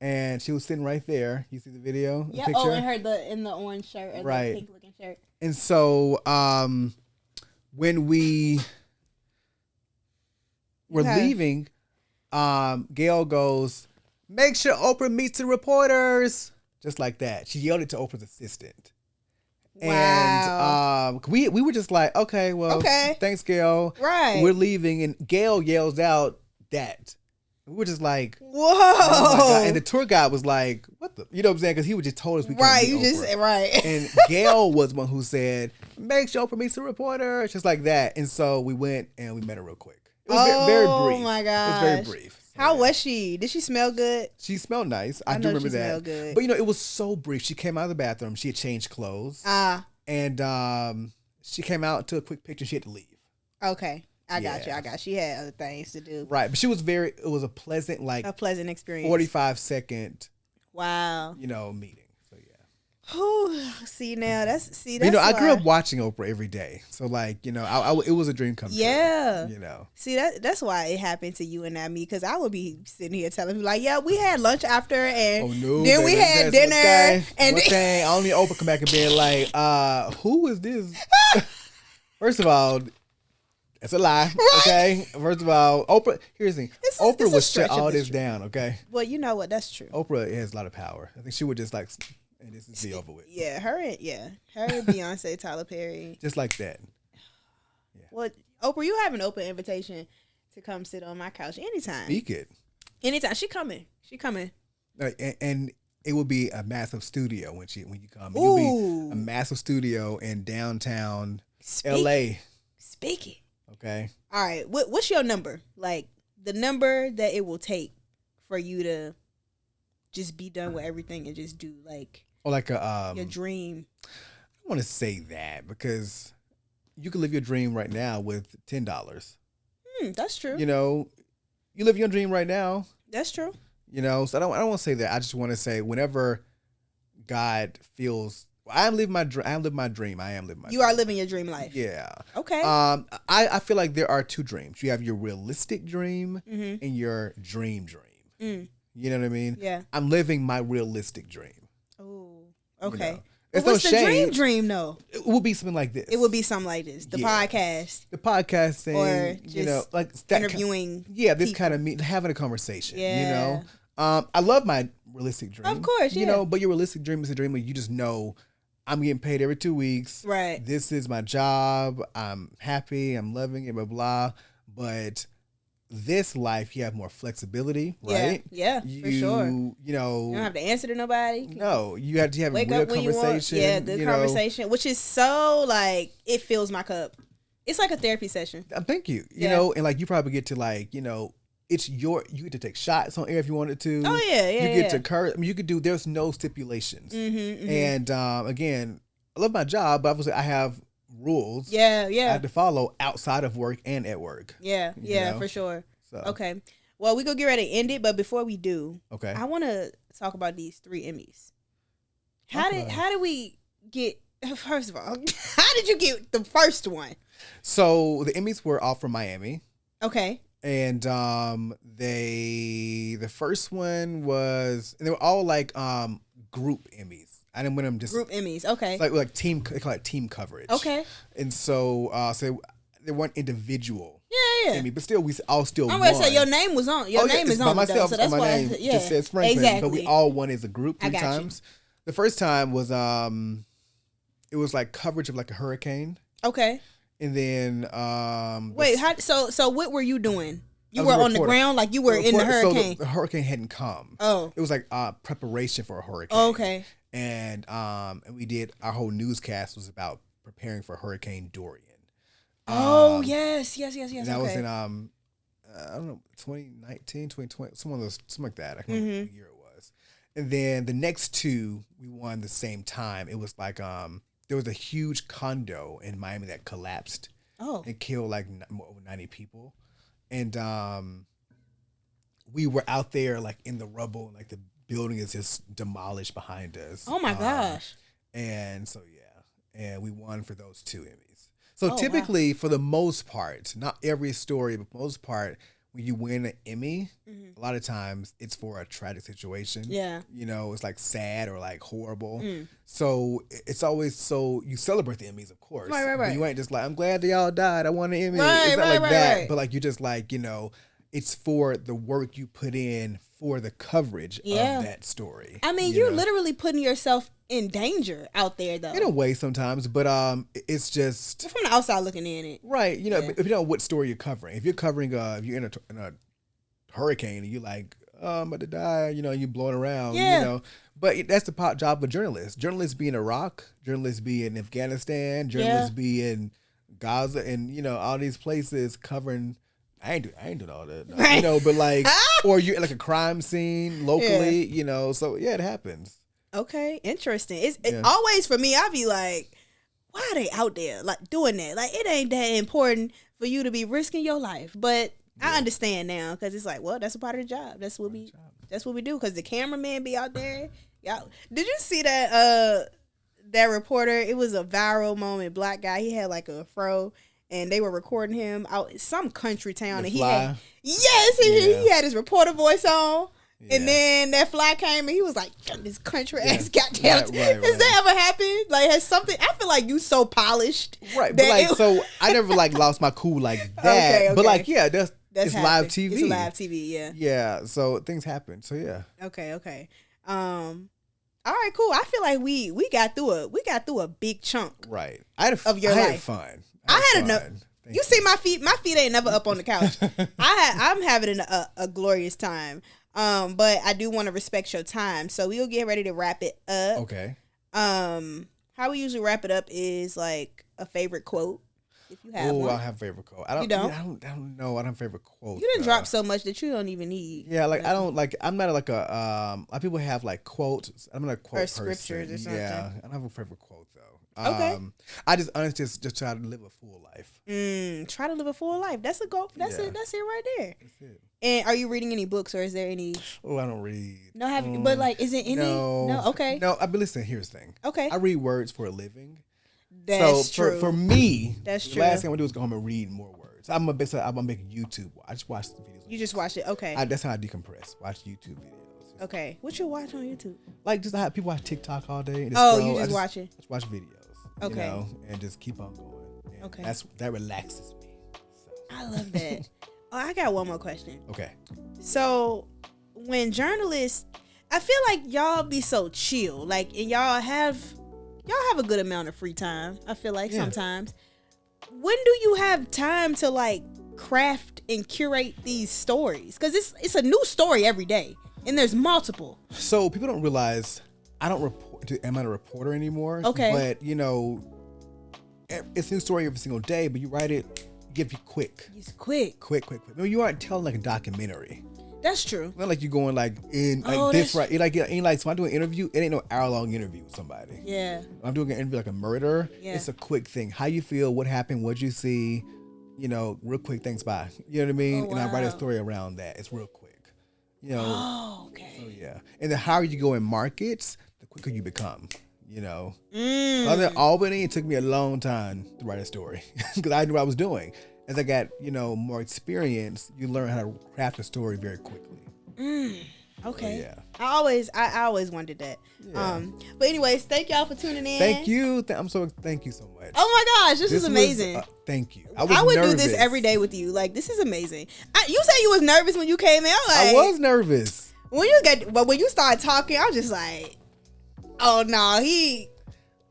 And she was sitting right there. You see the video? Yeah. The picture? Oh, in the orange shirt or the pink looking shirt. And so when we were leaving, Gayle goes, "Make sure Oprah meets the reporters." Just like that. She yelled it to Oprah's assistant. Wow. And we were just like, okay, well, thanks, Gayle. Right. We're leaving. And Gayle yells out that. We were just like, whoa. Oh my God. And the tour guide was like, what the? You know what I'm saying? Because he would just told us we couldn't meet Oprah. Right. And Gayle was one who said, "Make sure Oprah meets the reporter." Just like that. And so we went and we met her real quick. It was very brief. Oh my gosh. It was very brief. So, how was she? Did she smell good? She smelled nice. I do remember that. Smelled good. But you know, it was so brief. She came out of the bathroom. She had changed clothes. And she came out, took a quick picture. She had to leave. Okay. I got you. She had other things to do. Right. But she was it was a pleasant, a pleasant experience. 45-second. Wow. Meeting. So yeah. Whew. See now, that's I grew up watching Oprah every day. So like, it was a dream come true. Yeah. See that's why it happened to you and not me, because I would be sitting here telling people like, yeah, we had lunch after and then we had dinner and one thing, only Oprah come back and be like, who is this? First of all, it's a lie, okay? First of all, Oprah, here's the thing. Oprah would shut all this down, okay? Well, you know what? That's true. Oprah has a lot of power. I think she would just like, and this is be over with. Yeah, her and Beyonce, Tyler Perry. Just like that. Yeah. Well, Oprah, you have an open invitation to come sit on my couch anytime. Speak it. Anytime. She coming. And it will be a massive studio when you come. You'll be a massive studio in downtown LA. Speak it. Okay. All right. What's your number? Like the number that it will take for you to just be done with everything and just do like your dream. I don't want to say that because you can live your dream right now with $10. That's true. You know, you live your dream right now. That's true. You know, so I don't want to say that. I just want to say whenever God feels, I am living my dream. I am living my dream. You are living your dream life. Yeah. Okay. I feel like there are two dreams. You have your realistic dream Mm-hmm. and your dream. You know what I mean? Yeah. I'm living my realistic dream. Oh. Okay. You know? What's the dream though? It will be something like this. It would be something like this. The podcast. The podcast thing. Or just you know, like interviewing. This kind of having a conversation. Yeah. You know? I love my realistic dream. Of course, yeah. You know, but your realistic dream is a dream where you just know I'm getting paid every 2 weeks. Right. This is my job. I'm happy. I'm loving it, blah, blah. But this life, you have more flexibility, right? Yeah, for sure. You know. You don't have to answer to nobody. No, you have to have a Wake real up when conversation. you want. Yeah, good conversation, which is so like, it fills my cup. It's like a therapy session. Thank you. You know, and like you probably get to like, you know, you get to take shots on air if you wanted to. Oh yeah. You get to curse. I mean, you could do. There's no stipulations. And again, I love my job, but obviously I have rules. Yeah. I have to follow outside of work and at work. Yeah, for sure. So. Okay. Well, we're gonna get ready to end it, but before we do, okay, I want to talk about these 3 Emmys. How did we get? First of all, how did you get the first one? So the Emmys were all from Miami. Okay. And the first one was, and they were all like group Emmys. I didn't win them just group Emmys. Okay. It's like team, they call it team coverage. Okay. And so they weren't individual. Yeah. Emmy, but still we all still. I'm won. gonna say your name was on. Your name is on myself. So that's my why. name just says Franklin. Exactly. But we all won as a group 3 times. You. The first time was it was like coverage of like a hurricane. Okay. And then wait, so what were you doing? You were on the ground, like you were in the hurricane. So the hurricane hadn't come. Oh. It was like preparation for a hurricane. Oh, okay. And we did, our whole newscast was about preparing for Hurricane Dorian. Oh, yes. And that was in I don't know, 2019, 2020, something like that. I can't remember what year it was. And then the next 2 we won the same time. It was like there was a huge condo in Miami that collapsed. Oh. And killed like over 90 people. And we were out there like in the rubble, and like the building is just demolished behind us. Oh my gosh. And so and we won for those 2 Emmys. So typically, for the most part, not every story, but most part, when you win an Emmy, a lot of times it's for a tragic situation. Yeah. You know, it's like sad or like horrible. So it's always you celebrate the Emmys, of course. Right. But you ain't just like, I'm glad they all died. I won an Emmy. Right, it's not like that. Right. But like, you just like, you know, it's for the work you put in for the coverage of that story. I mean, you're literally putting yourself in danger out there, though. In a way, sometimes, but it's just from the outside looking in it, right? You know, if you know what story you're covering, if you're covering, if you're in a hurricane and you're like, oh, I'm about to die, you know, you blowing around, you know. But that's the job of a journalist. Journalists be in Iraq, journalists be in Afghanistan, journalists be in Gaza, and you know all these places covering. I ain't doing all that, no. You know, but like, or you're like a crime scene locally, you know. So it happens. Okay, interesting. It's always for me. I be like, why are they out there like doing that? Like, it ain't that important for you to be risking your life. But I understand now because it's like, well, that's a part of the job. That's what we do. Because the cameraman be out there. Y'all, did you see that? That reporter. It was a viral moment. Black guy. He had like a fro. And they were recording him out in some country town. And he had his reporter voice on. Yeah. And then that fly came and he was like, this country ass goddamn. Has that ever happened? Like, has something, I feel like you so polished. Right. But like, so I never like lost my cool like that. Okay. But like, that's it's live TV. It's live TV, yeah. Yeah. So things happen. So yeah. Okay. All right, cool. I feel like we got through a big chunk. Right. Of your life. Had fun. I had enough. You see my feet? My feet ain't never up on the couch. I'm having a glorious time. But I do want to respect your time, so we'll get ready to wrap it up. Okay. How we usually wrap it up is like a favorite quote, if you have one. I have a favorite quote. I don't know. I don't have a favorite quote. You didn't drop so much that you don't even need. Yeah, like I don't like. I'm not like a. A lot of people have like quotes. I'm not a quote or person. Scriptures or something. Yeah, I don't have a favorite quote though. Okay. I just honestly just try to live a full life. Try to live a full life. That's a goal. That's it. That's it right there. That's it. And are you reading any books, or is there any? Oh, I don't read. No, have you? But like, is it any? No. Okay. No, I've been listening. Here's the thing. Okay. I read words for a living. That's so true. For me, that's the true. last thing I'm gonna do is go home and read more words. I'm gonna make YouTube. I just watch the videos. You just watch it. Okay. That's how I decompress. Watch YouTube videos. Okay. What you watch on YouTube? Like just how people watch TikTok all day. You just watch it. Just watch videos. Okay. You know, and just keep on going. And okay. That relaxes me. So. I love that. I got one more question. Okay. So when journalists, I feel like y'all be so chill, like, and y'all have a good amount of free time. I feel like sometimes. When do you have time to like craft and curate these stories? Because it's a new story every day, and there's multiple. So people don't realize I don't report. I'm not a reporter anymore. Okay. But you know, it's a new story every single day. But you write it, give you quick. It's quick. No, you aren't telling like a documentary. That's true. Not like you going like in like this right. It ain't like so. I'm doing an interview. It ain't no hour-long interview with somebody. Yeah. I'm doing an interview like a murder. Yeah. It's a quick thing. How you feel? What happened? What'd you see? You know, real quick. Thanks. Bye. You know what I mean? Oh, and I write a wow. story around that. It's real quick. You know. Oh, okay. So yeah. And the higher you go in markets, the quicker you become. You know. Other than Albany, it took me a long time to write a story because I knew what I was doing. As I got more experience, you learn how to craft a story very quickly. Okay. So, yeah. I always wondered that. Yeah. But anyways, thank y'all for tuning in. Thank you. Thank you so much. Oh my gosh, this is amazing. Thank you. I would nervous. do this every day with you. Like, this is amazing. You said you was nervous when you came in. I was nervous. When you started talking, I was just like, oh no, he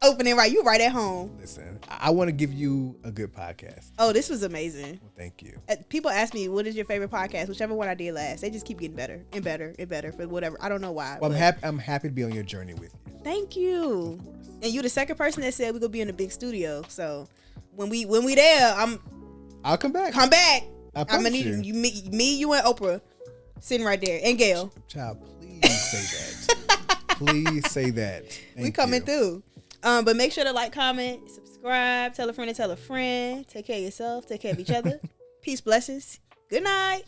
opening right. You right at home. Listen, I want to give you a good podcast. Oh, this was amazing. Well, thank you. People ask me, what is your favorite podcast? Whichever one I did last. They just keep getting better and better and better for whatever. I don't know why. Well, I'm happy to be on your journey with you. Thank you. And you the second person that said we're gonna be in a big studio. So when we there, I'll come back. Come back. I'm gonna need you, me, you, and Oprah sitting right there, and Gail. Child, please say that. Please say that. We coming through. But make sure to like, comment, subscribe, tell a friend to tell a friend. Take care of yourself. Take care of each other. Peace, blessings. Good night.